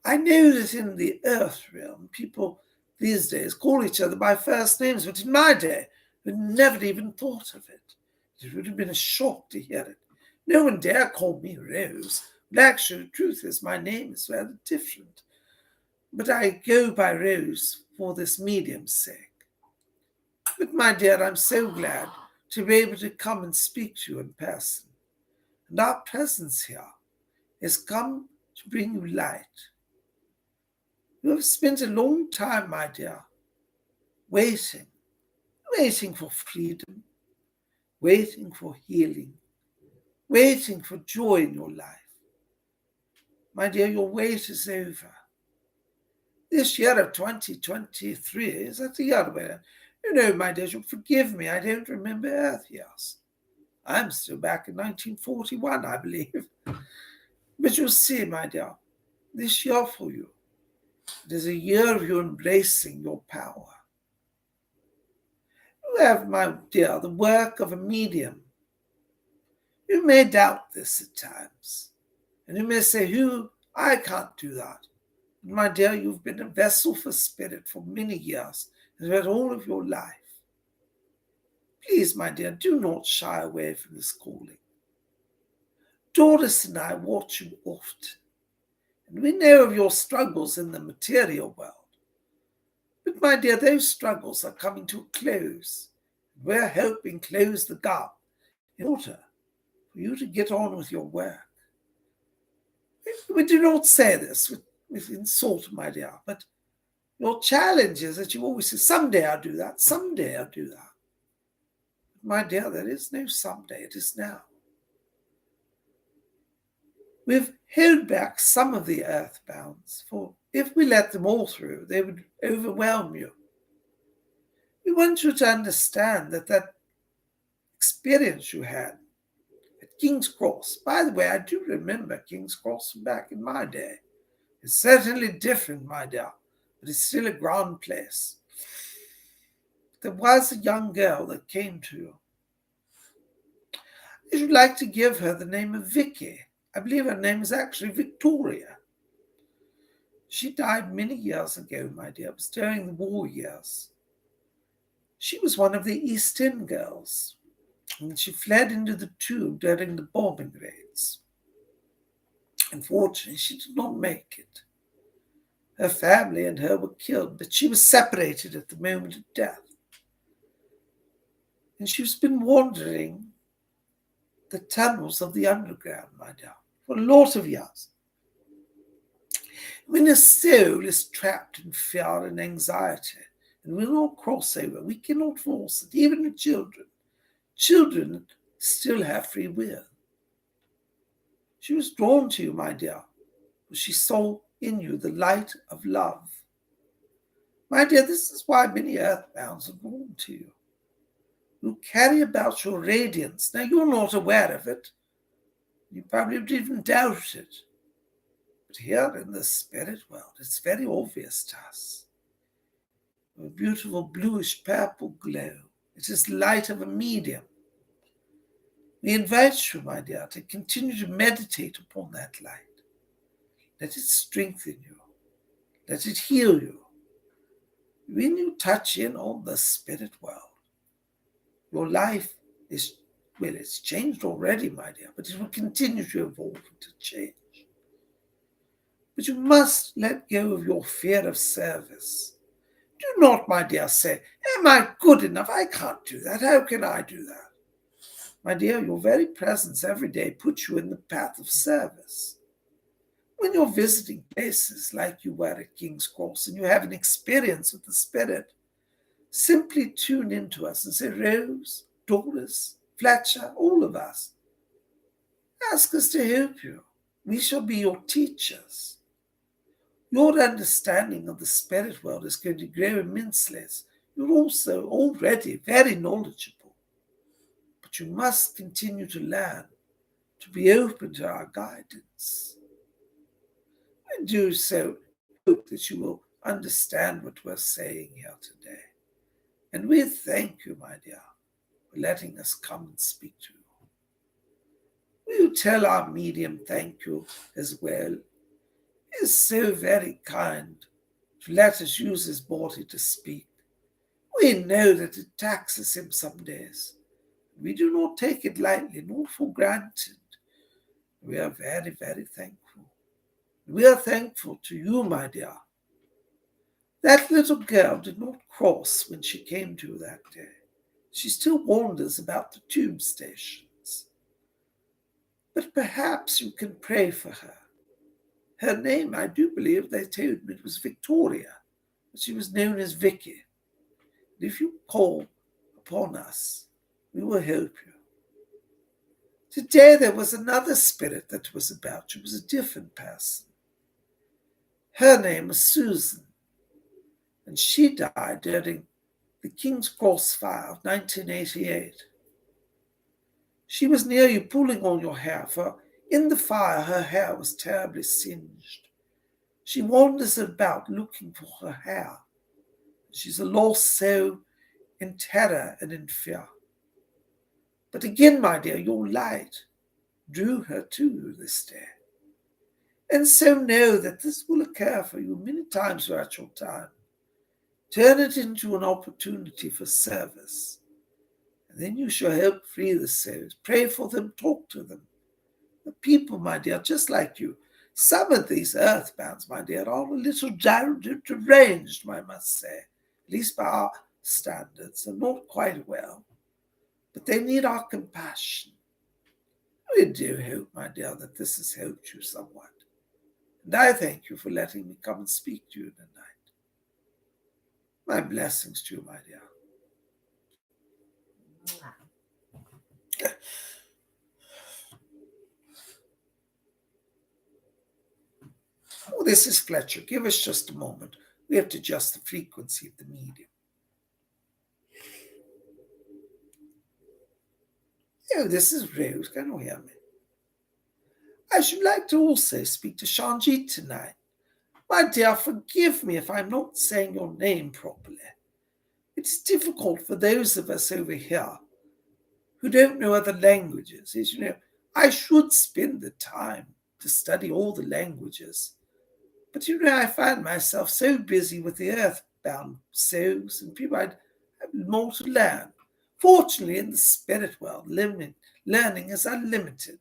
S1: I know that in the earth realm, people these days call each other by first names, but in my day, we never even thought of it. It would have been a shock to hear it. No one dare call me Rose. But actually, the truth is, my name is rather different. But I go by Rose for this medium's sake. But my dear, I'm so glad to be able to come and speak to you in person. And our presence here has come to bring you light. You have spent a long time, my dear, waiting for freedom, waiting for healing, waiting for joy in your life. My dear, your wait is over. This year of 2023 is at the year where, you know, my dear, you'll forgive me, I don't remember Earth years. I'm still back in 1941, I believe. But you'll see, my dear, this year for you, it is a year of you embracing your power. You have, my dear, the work of a medium. You may doubt this at times, and you may say, I can't do that. But my dear, you've been a vessel for spirit for many years, and throughout all of your life. Please, my dear, do not shy away from this calling. Doris and I watch you often, and we know of your struggles in the material world. But, my dear, those struggles are coming to a close. We're helping close the gap in order for you to get on with your work. We do not say this with insult, my dear, but your challenge is that you always say, someday I'll do that, someday I'll do that. My dear, there is no someday, it is now. We've held back some of the earthbounds, for if we let them all through, they would overwhelm you. We want you to understand that experience you had at King's Cross, by the way, I do remember King's Cross from back in my day. It's certainly different, my dear, but it's still a grand place. There was a young girl that came to you. I should like to give her the name of Vicky. I believe her name is actually Victoria. She died many years ago, my dear. It was during the war years. She was one of the East End girls, and she fled into the tomb during the bombing raids. Unfortunately, she did not make it. Her family and her were killed, but she was separated at the moment of death. And she's been wandering the tunnels of the underground, my dear, for a lot of years. When a soul is trapped in fear and anxiety and will not cross over, we cannot force it, even the children. Children still have free will. She was drawn to you, my dear, because she saw in you the light of love. My dear, this is why many earthbounds are drawn to you. You carry about your radiance. Now, you're not aware of it. You probably would even doubt it. But here in the spirit world, it's very obvious to us. A beautiful bluish purple glow. It is the light of a medium. We invite you, my dear, to continue to meditate upon that light. Let it strengthen you. Let it heal you. When you touch in on the spirit world, your life is, well, it's changed already, my dear, but it will continue to evolve and to change. But you must let go of your fear of service. Do not, my dear, say, am I good enough? I can't do that. How can I do that? My dear, your very presence every day puts you in the path of service. When you're visiting places like you were at King's Cross and you have an experience with the Spirit, simply tune into us and say, Rose, Doris, Fletcher, all of us, ask us to help you. We shall be your teachers. Your understanding of the spirit world is going to grow immensely. You're also already very knowledgeable. But you must continue to learn, to be open to our guidance. And do so, hope that you will understand what we're saying here today. And we thank you, my dear, for letting us come and speak to you. Will you tell our medium thank you as well? He is so very kind to let us use his body to speak. We know that it taxes him some days. We do not take it lightly, nor for granted. We are very, very thankful. We are thankful to you, my dear. That little girl did not cross when she came to you that day. She still wanders about the tube stations. But perhaps you can pray for her. Her name, I do believe they told me it was Victoria, but she was known as Vicky. And if you call upon us, we will help you. Today there was another spirit that was about. She was a different person. Her name was Susan, and she died during the King's Cross fire of 1988. She was near you pulling on your hair, for in the fire her hair was terribly singed. She wanders about looking for her hair. She's a lost soul in terror and in fear. But again, my dear, your light drew her to you this day. And so know that this will occur for you many times throughout your time. Turn it into an opportunity for service. And then you shall help free the souls. Pray for them, talk to them. The people, my dear, just like you. Some of these earthbounds, my dear, are a little deranged, I must say, at least by our standards, and not quite well. But they need our compassion. We do hope, my dear, that this has helped you somewhat. And I thank you for letting me come and speak to you tonight. My blessings to you, my dear. Oh, this is Fletcher. Give us just a moment. We have to adjust the frequency of the medium. Oh, this is Rose. Can you hear me? I should like to also speak to Shanjit tonight. My dear, forgive me if I'm not saying your name properly. It's difficult for those of us over here who don't know other languages. As you know, I should spend the time to study all the languages. But you know, I find myself so busy with the earthbound souls and people I'd have more to learn. Fortunately, in the spirit world, learning is unlimited.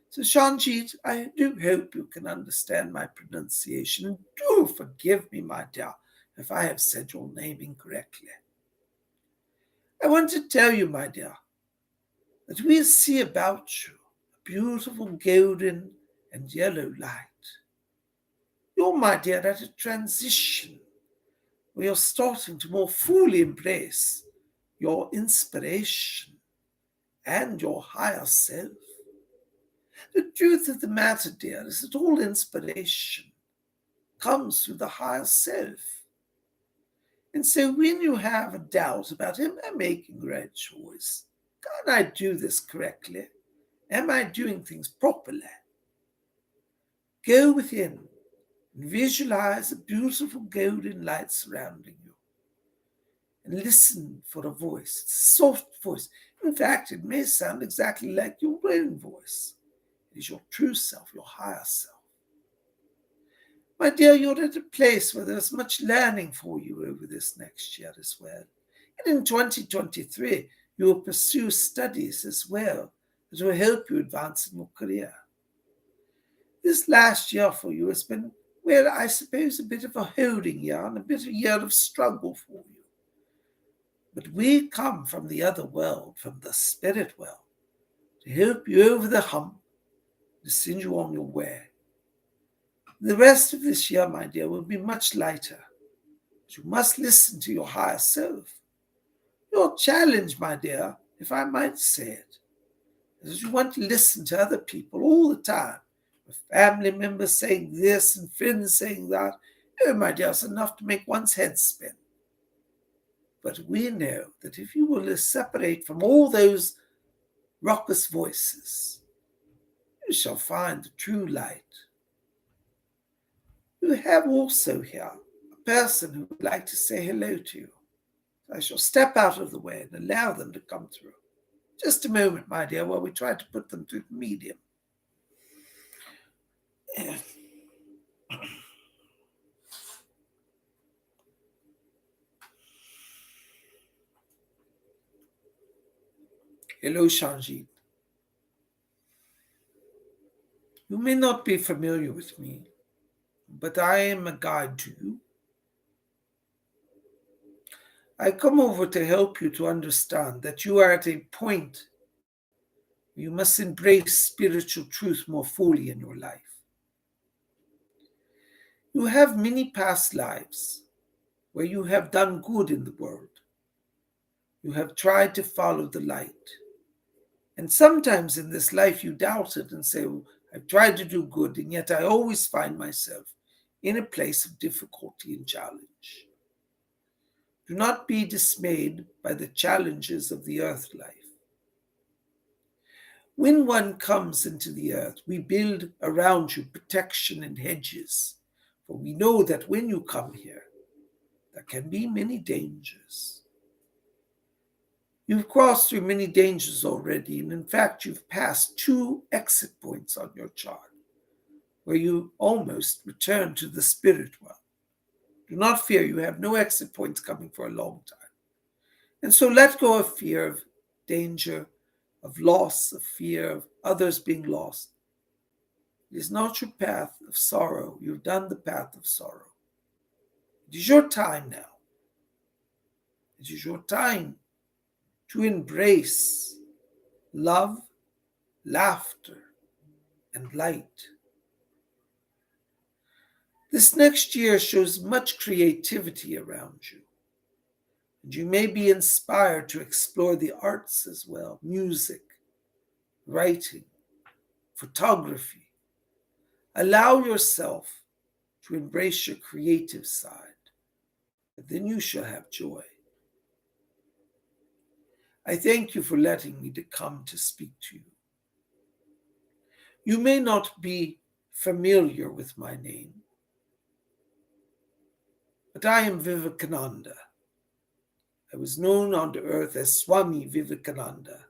S1: So, Shanjit, I do hope you can understand my pronunciation. And do forgive me, my dear, if I have said your name incorrectly. I want to tell you, my dear, that we see about you a beautiful golden and yellow light. You're, my dear, at a transition where you're starting to more fully embrace your inspiration and your higher self. The truth of the matter, dear, is that all inspiration comes through the higher self. And so when you have a doubt about, am I making the right choice? Can I do this correctly? Am I doing things properly? Go within and visualize a beautiful golden light surrounding you. And listen for a voice, a soft voice. In fact, it may sound exactly like your own voice. It is your true self, your higher self. My dear, you're at a place where there's much learning for you over this next year as well. And in 2023, you will pursue studies as well that will help you advance in your career. This last year for you has been, well, I suppose a bit of a holding year and a bit of a year of struggle for you. But we come from the other world, from the spirit world, to help you over the hump, to send you on your way. The rest of this year, my dear, will be much lighter. But you must listen to your higher self. Your challenge, my dear, if I might say it, is you want to listen to other people all the time, with family members saying this and friends saying that. Oh, my dear, it's enough to make one's head spin. But we know that if you will separate from all those raucous voices, you shall find the true light. You have also here a person who would like to say hello to you. I shall step out of the way and allow them to come through. Just a moment, my dear, while we try to put them through the medium. Hello, Shanjit. You may not be familiar with me, but I am a guide to you. I come over to help you to understand that you are at a point where you must embrace spiritual truth more fully in your life. You have many past lives where you have done good in the world. You have tried to follow the light. And sometimes in this life you doubt it and say, oh, I've tried to do good, and yet I always find myself in a place of difficulty and challenge. Do not be dismayed by the challenges of the earth life. When one comes into the earth, we build around you protection and hedges, for we know that when you come here, there can be many dangers. You've crossed through many dangers already, and in fact, you've passed 2 exit points on your chart, where you almost return to the spirit world. Do not fear, you have no exit points coming for a long time. And so let go of fear of danger, of loss, of fear of others being lost. It is not your path of sorrow. You've done the path of sorrow. It is your time now. It is your time to embrace love, laughter, and light. This next year shows much creativity around you, and you may be inspired to explore the arts as well: music, writing, photography. Allow yourself to embrace your creative side, and then you shall have joy. I thank you for letting me to come to speak to you. You may not be familiar with my name, but I am Vivekananda. I was known on the earth as Swami Vivekananda.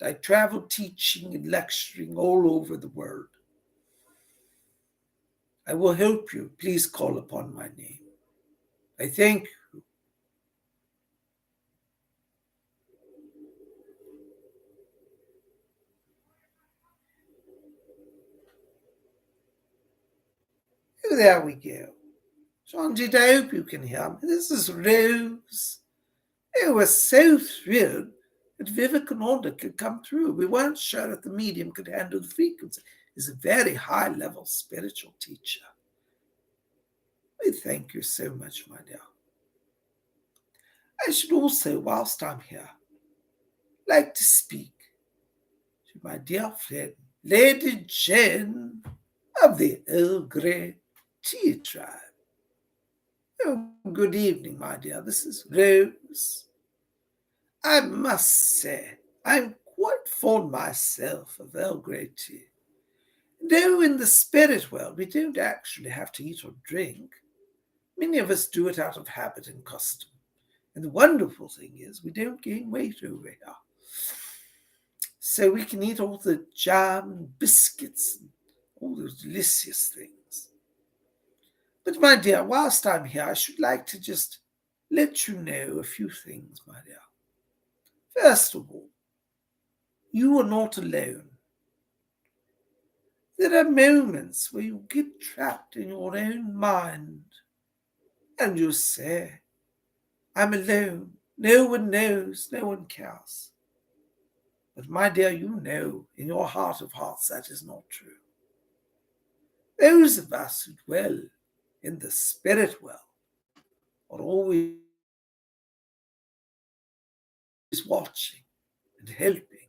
S1: I traveled teaching and lecturing all over the world. I will help you. Please call upon my name. I thank you. Oh, there we go. Sanjit, I hope you can hear me. This is Rose. I was so thrilled that Vivekananda could come through. We weren't sure that the medium could handle the frequency. He's a very high-level spiritual teacher. I thank you so much, my dear. I should also, whilst I'm here, like to speak to my dear friend, Lady Jane of the Earl Grey Tea Tribe. Oh, good evening, my dear. This is Rose. I must say, I'm quite fond myself of Earl Grey tea. Though in the spirit world, we don't actually have to eat or drink. Many of us do it out of habit and custom. And the wonderful thing is we don't gain weight over here. So we can eat all the jam and biscuits and all those delicious things. But my dear, whilst I'm here, I should like to just let you know a few things, my dear. First of all, you are not alone. There are moments where you get trapped in your own mind and you say, I'm alone. No one knows. No one cares. But my dear, you know in your heart of hearts that is not true. Those of us who dwell in the spirit world are always watching and helping.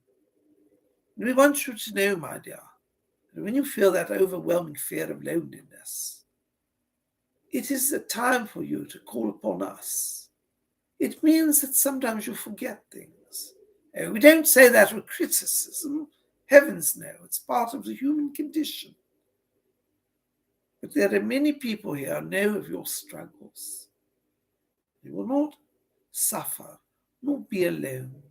S1: And we want you to know, my dear, that when you feel that overwhelming fear of loneliness, it is a time for you to call upon us. It means that sometimes you forget things. We don't say that with criticism. Heavens no, it's part of the human condition. But there are many people here who know of your struggles. You will not suffer, nor be alone.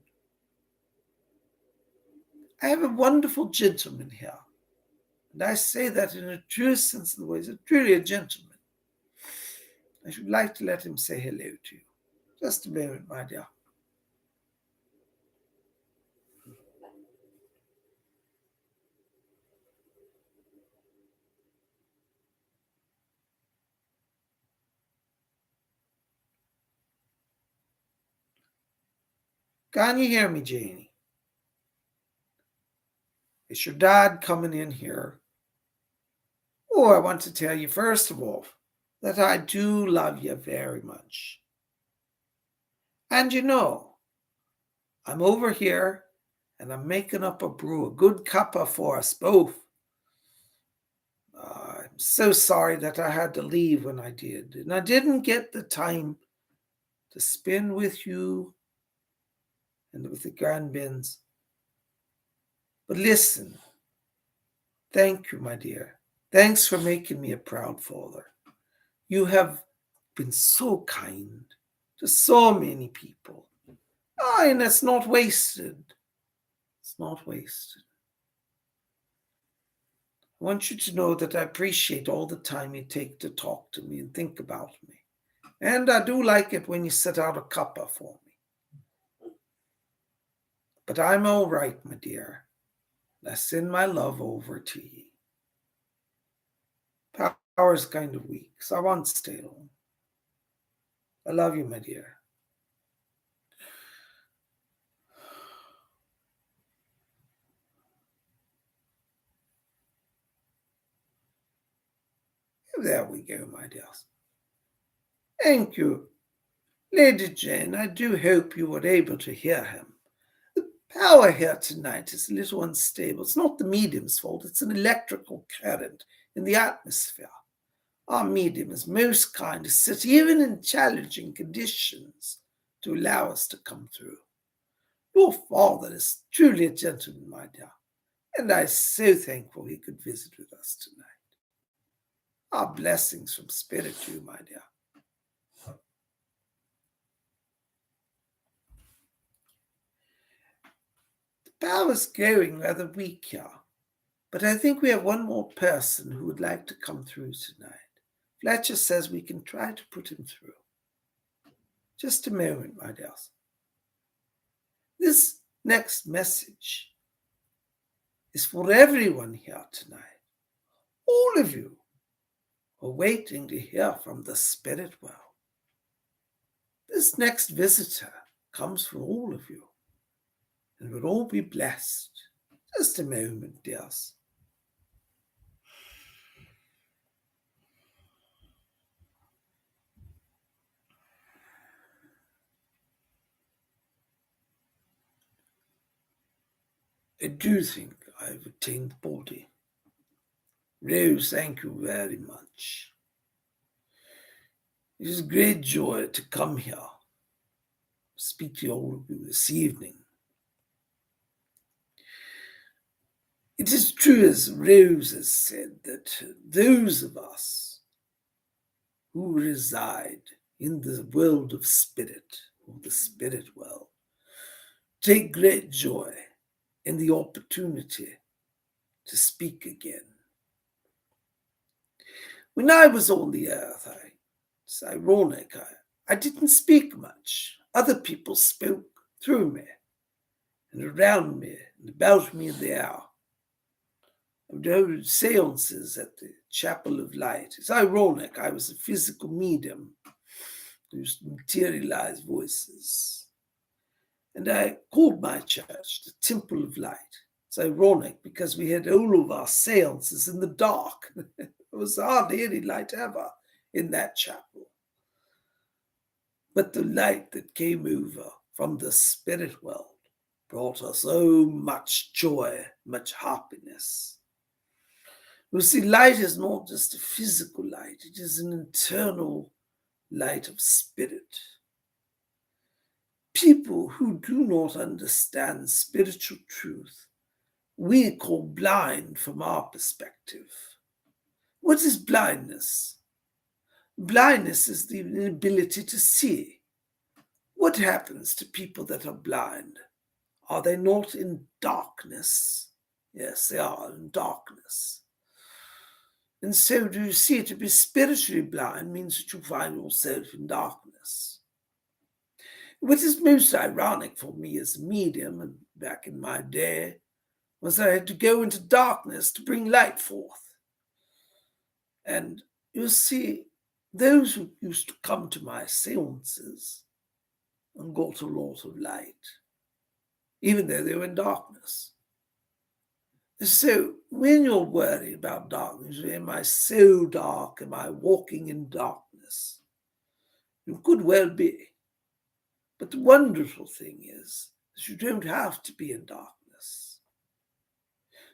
S1: I have a wonderful gentleman here, and I say that in a true sense of the word. He's truly a gentleman. I should like to let him say hello to you. Just a moment, my dear. Can you hear me, Janie? It's your dad coming in here. Oh, I want to tell you, first of all, that I do love you very much. And you know, I'm over here and I'm making up a brew, a good cuppa for us both. I'm so sorry that I had to leave when I did. And I didn't get the time to spend with you and with the grandbins. But listen, thank you, my dear. Thanks for making me a proud father. You have been so kind to so many people. And it's not wasted. It's not wasted. I want you to know that I appreciate all the time you take to talk to me and think about me. And I do like it when you set out a cuppa for me. But I'm all right, my dear. I send my love over to you. Power's kind of weak, so I won't stay long. I love you, my dear. There we go, my dears. Thank you. Lady Jane, I do hope you were able to hear him. The power here tonight is a little unstable. It's not the medium's fault. It's an electrical current in the atmosphere. Our medium is most kind to sit even in challenging conditions to allow us to come through. Your father is truly a gentleman, my dear, and I'm so thankful he could visit with us tonight. Our blessings from Spirit to you, my dear. The power's going rather weak here, but I think we have one more person who would like to come through tonight. Fletcher says we can try to put him through. Just a moment, my dears. This next message is for everyone here tonight. All of you are waiting to hear from the spirit world. This next visitor comes for all of you, and we'll all be blessed. Just a moment, dears. I do think I've attained the body. Rose, thank you very much. It is a great joy to come here, speak to all of you this evening. It is true, as Rose has said, that those of us who reside in the world of spirit, or the spirit world, take great joy in the opportunity to speak again. When I was on the earth, it's ironic, I didn't speak much. Other people spoke through me and around me and about me in the air. I would hold seances at the Chapel of Light. It's ironic, I was a physical medium who used to materialize voices. And I called my church the Temple of Light. It's ironic because we had all of our seances in the dark. There was hardly any light ever in that chapel. But the light that came over from the spirit world brought us so much joy, much happiness. You see, light is not just a physical light, it is an internal light of spirit. People who do not understand spiritual truth, we call blind from our perspective. What is blindness? Blindness is the inability to see. What happens to people that are blind? Are they not in darkness? Yes, they are in darkness. And so do you see, to be spiritually blind means that you find yourself in darkness. What is most ironic for me as a medium, and back in my day, was that I had to go into darkness to bring light forth. And you see, those who used to come to my seances and got a lot of light, even though they were in darkness. So when you're worried about darkness, am I so dark? Am I walking in darkness? You could well be. But the wonderful thing is that you don't have to be in darkness.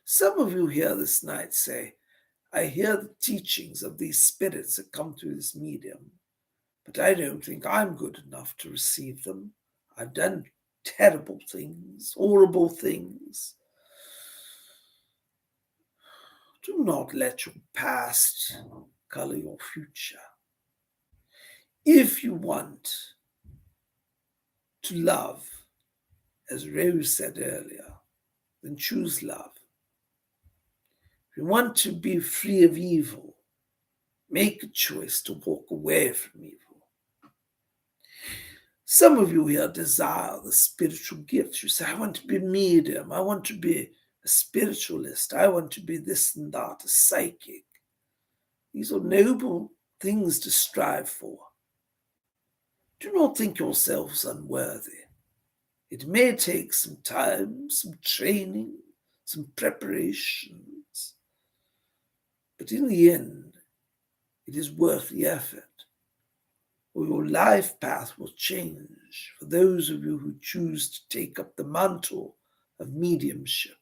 S1: Some of you here this night say, I hear the teachings of these spirits that come through this medium, but I don't think I'm good enough to receive them. I've done terrible things, horrible things. Do not let your past color your future. If you want to love, as Rose said earlier, then choose love. If you want to be free of evil, make a choice to walk away from evil. Some of you here desire the spiritual gifts. You say, I want to be a medium. I want to be a spiritualist. I want to be this and that, a psychic. These are noble things to strive for. Do not think yourselves unworthy. It may take some time, some training, some preparations. But in the end, it is worth the effort, or your life path will change for those of you who choose to take up the mantle of mediumship.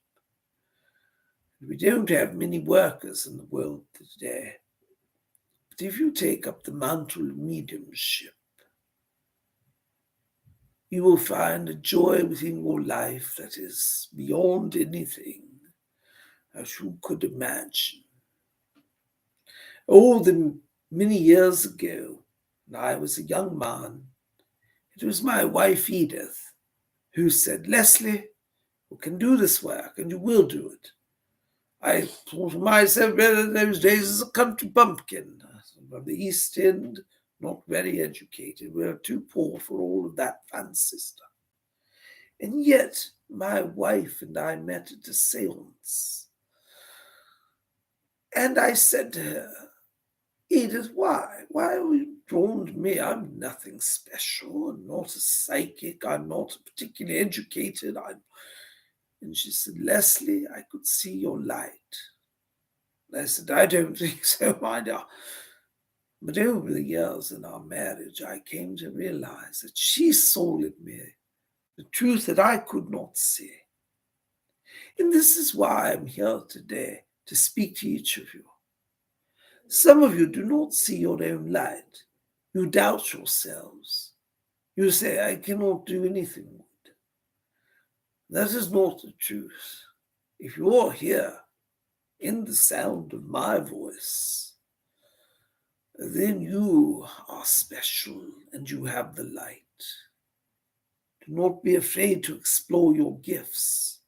S1: We don't have many workers in the world today, but if you take up the mantle of mediumship, you will find a joy within your life that is beyond anything as you could imagine. Many years ago, when I was a young man, it was my wife Edith who said, "Leslie, you can do this work and you will do it." I thought of myself in those days as a country bumpkin from the East End, not very educated. We were too poor for all of that fancy stuff. And yet my wife and I met at a seance. And I said to her, "Edith, why? Why are you drawn to me? I'm nothing special. I'm not a psychic. I'm not particularly educated. And she said, "Leslie, I could see your light." And I said, "I don't think so, my dear." But over the years in our marriage, I came to realize that she saw in me the truth that I could not see. And this is why I'm here today, to speak to each of you. Some of you do not see your own light. You doubt yourselves. You say, "I cannot do anything good." That is not the truth. If you are here in the sound of my voice, then you are special and you have the light. Do not be afraid to explore your gifts.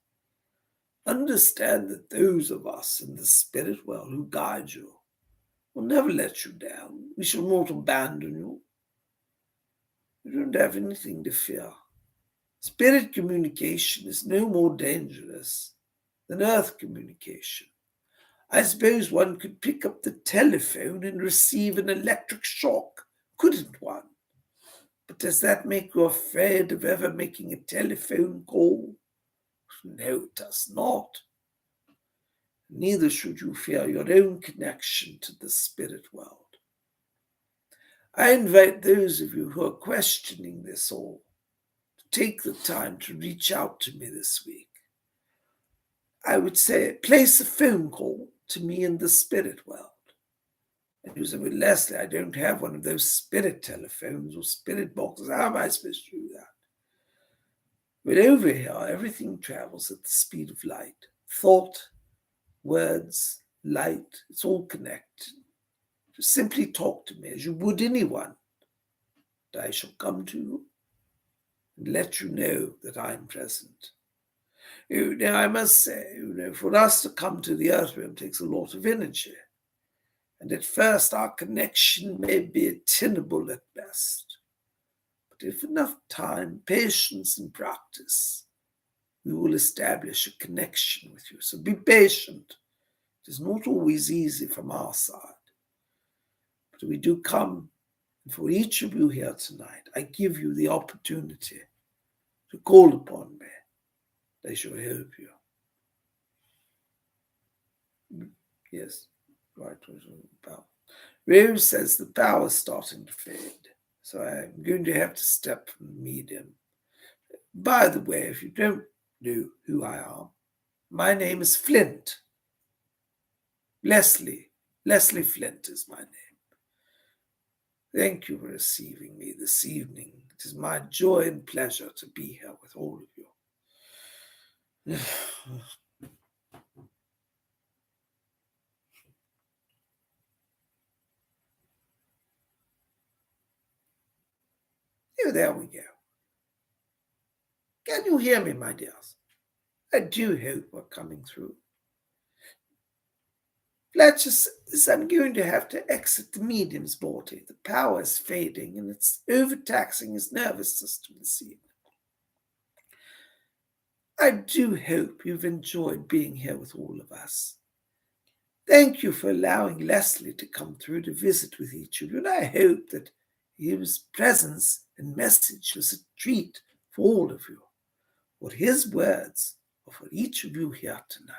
S1: Understand that those of us in the spirit world who guide you will never let you down. We shall not abandon you. You don't have anything to fear. Spirit communication is no more dangerous than earth communication. I suppose one could pick up the telephone and receive an electric shock, couldn't one? But does that make you afraid of ever making a telephone call? No, it does not. Neither should you fear your own connection to the spirit world. I invite those of you who are questioning this all to take the time to reach out to me this week. I would say, place a phone call to me in the spirit world. And you say, "Well, Leslie, I don't have one of those spirit telephones or spirit boxes. How am I supposed to do that?" But over here, everything travels at the speed of light. Thought, words, light, it's all connected. Just simply talk to me as you would anyone. And I shall come to you and let you know that I'm present. Now, I must say, for us to come to the earth realm takes a lot of energy. And at first, our connection may be attainable at best. But if enough time, patience, and practice, we will establish a connection with you. So be patient. It is not always easy from our side. But we do come, and for each of you here tonight, I give you the opportunity to call upon me. They shall help you. Yes, right. Rose says the power is starting to fade, so I'm going to have to step from the medium. By the way, if you don't know who I am, my name is Flint. Leslie Flint is my name. Thank you for receiving me this evening. It is my joy and pleasure to be here with all of you. Oh, there we go. Can you hear me, my dears? I do hope we're coming through. Fletcher says I'm going to have to exit the medium's body. The power is fading and it's overtaxing his nervous system this evening. I do hope you've enjoyed being here with all of us. Thank you for allowing Leslie to come through to visit with each of you, and I hope that his presence and message was a treat for all of you. What his words are for each of you here tonight.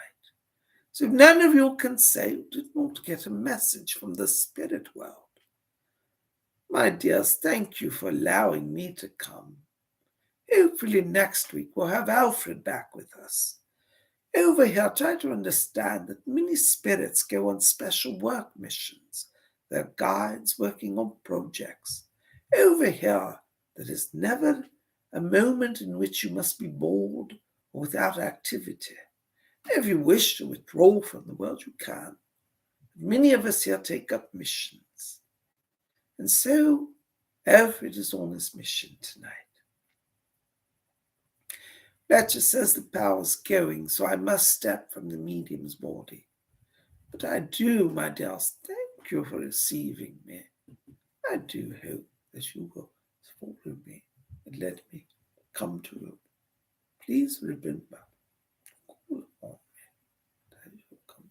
S1: So if none of you can say you did not get a message from the spirit world, my dears, thank you for allowing me to come. Hopefully next week we'll have Alfred back with us. Over here, try to understand that many spirits go on special work missions. They're guides working on projects. Over here, there is never a moment in which you must be bored or without activity. If you wish to withdraw from the world, you can. Many of us here take up missions. And so, Alfred is on his mission tonight. Fletcher says the power's going, so I must step from the medium's body. But I do, my dears, thank you for receiving me. I do hope that you will follow me and let me come to you. Please remember, call on me, that you will come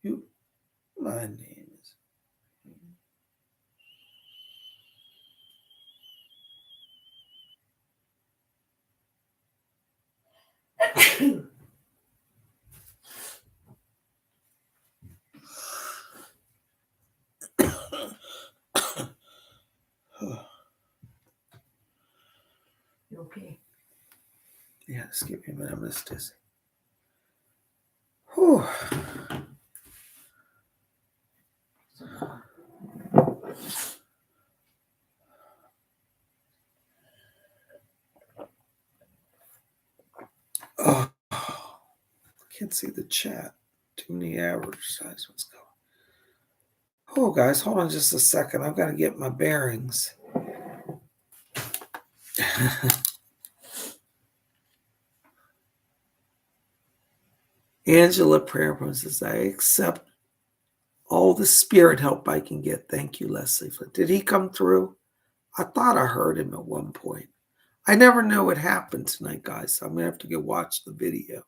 S1: to you. My name is.
S2: You okay?
S1: Yeah, just give me a minute. I'm just dizzy. Whew. Oh, can't see the chat. Too many advertisements what's going. Oh, guys, hold on just a second. I've got to get my bearings. Angela Prayer says, I accept all the spirit help I can get. Thank you, Leslie. Did he come through? I thought I heard him at one point. I never know what happened tonight, guys, so I'm going to have to go watch the video.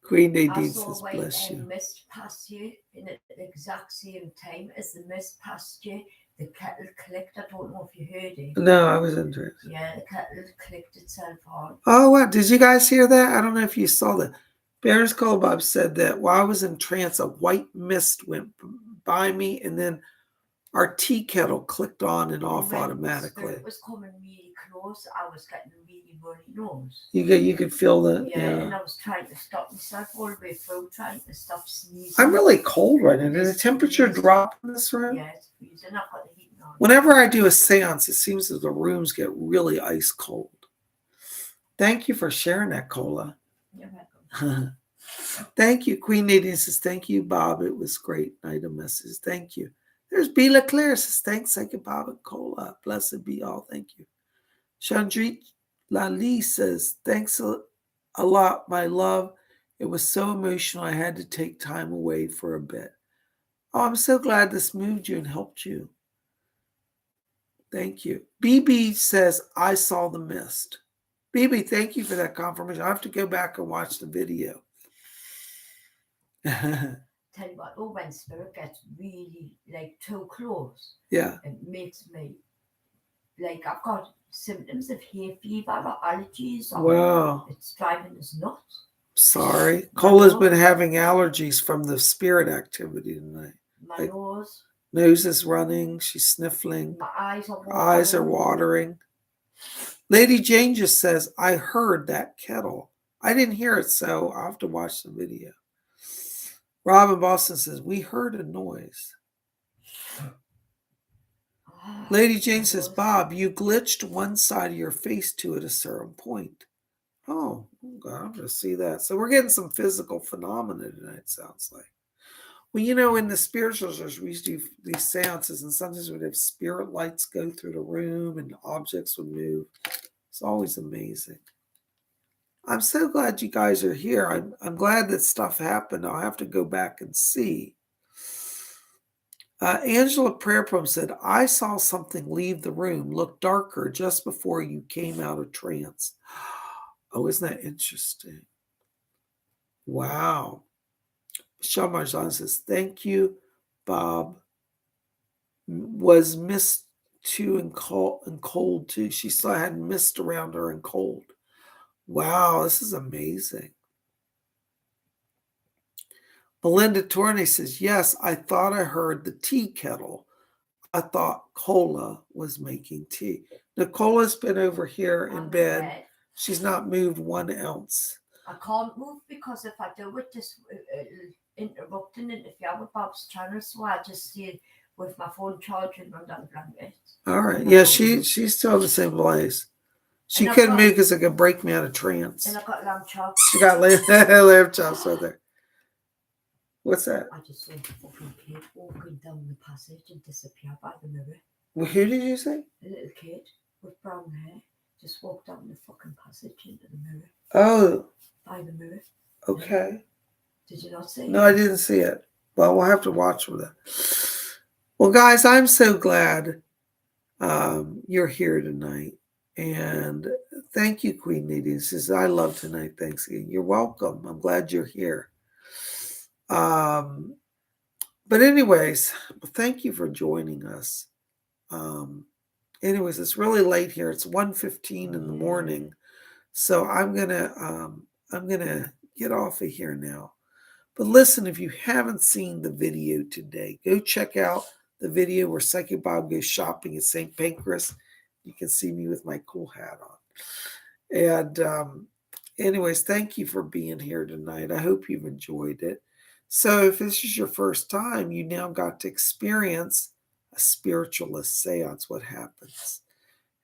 S1: Queen Nadine says, bless you.
S2: Mist past you in at the exact same time as the mist past you. The kettle clicked. I don't know if you heard it.
S1: No, I was interested.
S2: Yeah, the kettle clicked itself on.
S1: Oh, what? Did you guys hear that? I don't know if you saw that. Bears Bob said that while I was in trance, a white mist went by me, and then our tea kettle clicked on and off automatically.
S2: It was coming really close. I was getting a really runny nose.
S1: You could feel that?
S2: Yeah, and I was trying to stop myself all the way through, trying to stop sneezing.
S1: I'm really cold right now. Did the temperature drop in this room?
S2: Yeah, it's freezing. I've got the heating on.
S1: Whenever I do a seance, it seems that the rooms get really ice cold. Thank you for sharing that, Cola.
S2: You're welcome.
S1: Thank you. Queen Nadine says, thank you, Bob. It was great. Item messages. Thank you. There's B. LeClaire says, thanks, Bob and Cola. Blessed be all. Thank you. Chandrit Lali says, thanks a lot, my love. It was so emotional. I had to take time away for a bit. Oh, I'm so glad this moved you and helped you. Thank you. BB says, I saw the mist. BB, thank you for that confirmation. I have to go back and watch the video.
S2: Tell you what, when spirit gets really too close,
S1: yeah,
S2: it makes me I've got symptoms of hay fever or allergies.
S1: Wow,
S2: it's driving us nuts.
S1: Sorry, Cola's been having allergies from the spirit activity tonight.
S2: My
S1: nose is running. She's sniffling.
S2: My
S1: eyes are watering. Lady Jane just says, I heard that kettle. I didn't hear it, so I'll have to watch the video. Robin Boston says, we heard a noise. Lady Jane says, Bob, you glitched one side of your face to at a certain point. Oh, God, I'm going to see that. So we're getting some physical phenomena tonight, sounds like. Well, in the spiritualists, we used to do these seances, and sometimes we'd have spirit lights go through the room and objects would move. It's always amazing. I'm so glad you guys are here. I'm glad that stuff happened. I'll have to go back and see. Angela Prayer Poem said, I saw something leave the room, look darker just before you came out of trance. Oh, isn't that interesting? Wow. Michelle Marjan says, thank you, Bob. Was mist too and cold too. She saw had mist around her and cold. Wow, this is amazing. Belinda Tourney says, yes, I thought I heard the tea kettle. I thought Cola was making tea. Nicola's been over here in bed. She's not moved 1 ounce.
S2: I can't move because if I do it, just interrupting it. If you have a Bob's channel, so I just stay with my phone charging under the blanket.
S1: All right. Yeah, she's still in the same place. She couldn't move because it could break me out of trance.
S2: And I got lamb chops.
S1: She got lamb chops right there. What's that?
S2: I just saw a fucking kid walking down the passage and disappear by the mirror.
S1: Well, who did you say?
S2: A little kid with brown hair just walked down the fucking passage into the mirror.
S1: Oh.
S2: By the mirror.
S1: Okay.
S2: Did you not see it?
S1: No, I didn't see it. Well, we'll have to watch for that. Well, guys, I'm so glad you're here tonight. And thank you, Queen Nadine. She says, I love tonight. Thanks again. You're welcome. I'm glad you're here. But anyways, thank you for joining us. Anyways, it's really late here. It's 1:15 in the morning. So I'm gonna get off of here now. But listen, if you haven't seen the video today, go check out the video where Psychic Bob goes shopping at St. Pancras. You can see me with my cool hat on. And anyways, thank you for being here tonight. I hope you've enjoyed it. So if this is your first time, you now got to experience a spiritualist seance, what happens.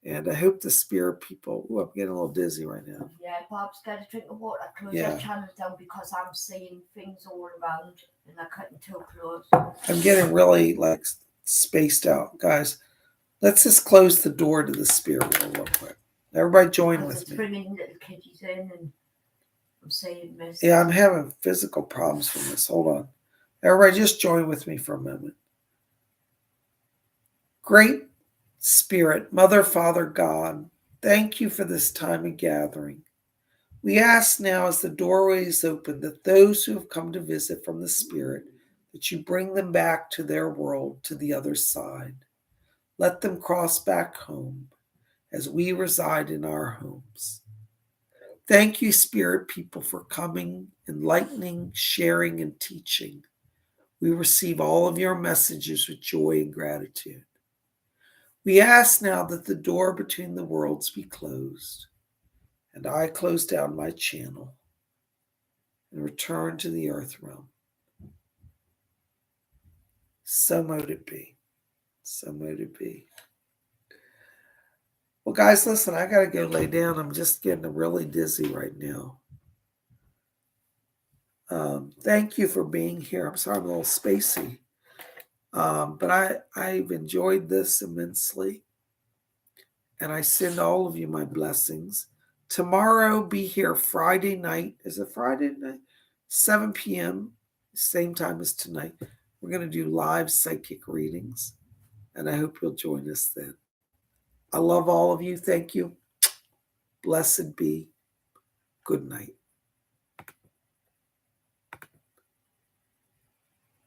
S1: And I hope the spirit people, I'm getting a little dizzy right now.
S2: Yeah, Bob's got a drink of water. Close your channel down because I'm seeing things all around and I'm cutting too close. I'm
S1: getting really spaced out. Guys, let's just close the door to the spirit world real quick. Everybody join with me.
S2: Bringing little kiddies in and I'm saying this.
S1: Yeah, I'm having physical problems from this. Hold on. Everybody just join with me for a moment. Great Spirit, Mother, Father, God, thank you for this time of gathering. We ask now as the doorway is open that those who have come to visit from the Spirit, that you bring them back to their world, to the other side. Let them cross back home as we reside in our homes. Thank you, Spirit people, for coming, enlightening, sharing, and teaching. We receive all of your messages with joy and gratitude. We ask now that the door between the worlds be closed, and I close down my channel and return to the earth realm. So mote it be. So mote it be. Well, guys, listen, I got to go lay down. I'm just getting really dizzy right now. Thank you for being here. I'm sorry I'm a little spacey. But I've enjoyed this immensely. And I send all of you my blessings. Tomorrow, be here Friday night. Is it Friday night? 7 p.m., same time as tonight. We're going to do live psychic readings. And I hope you'll join us then. I love all of you. Thank you. Blessed be. Good night.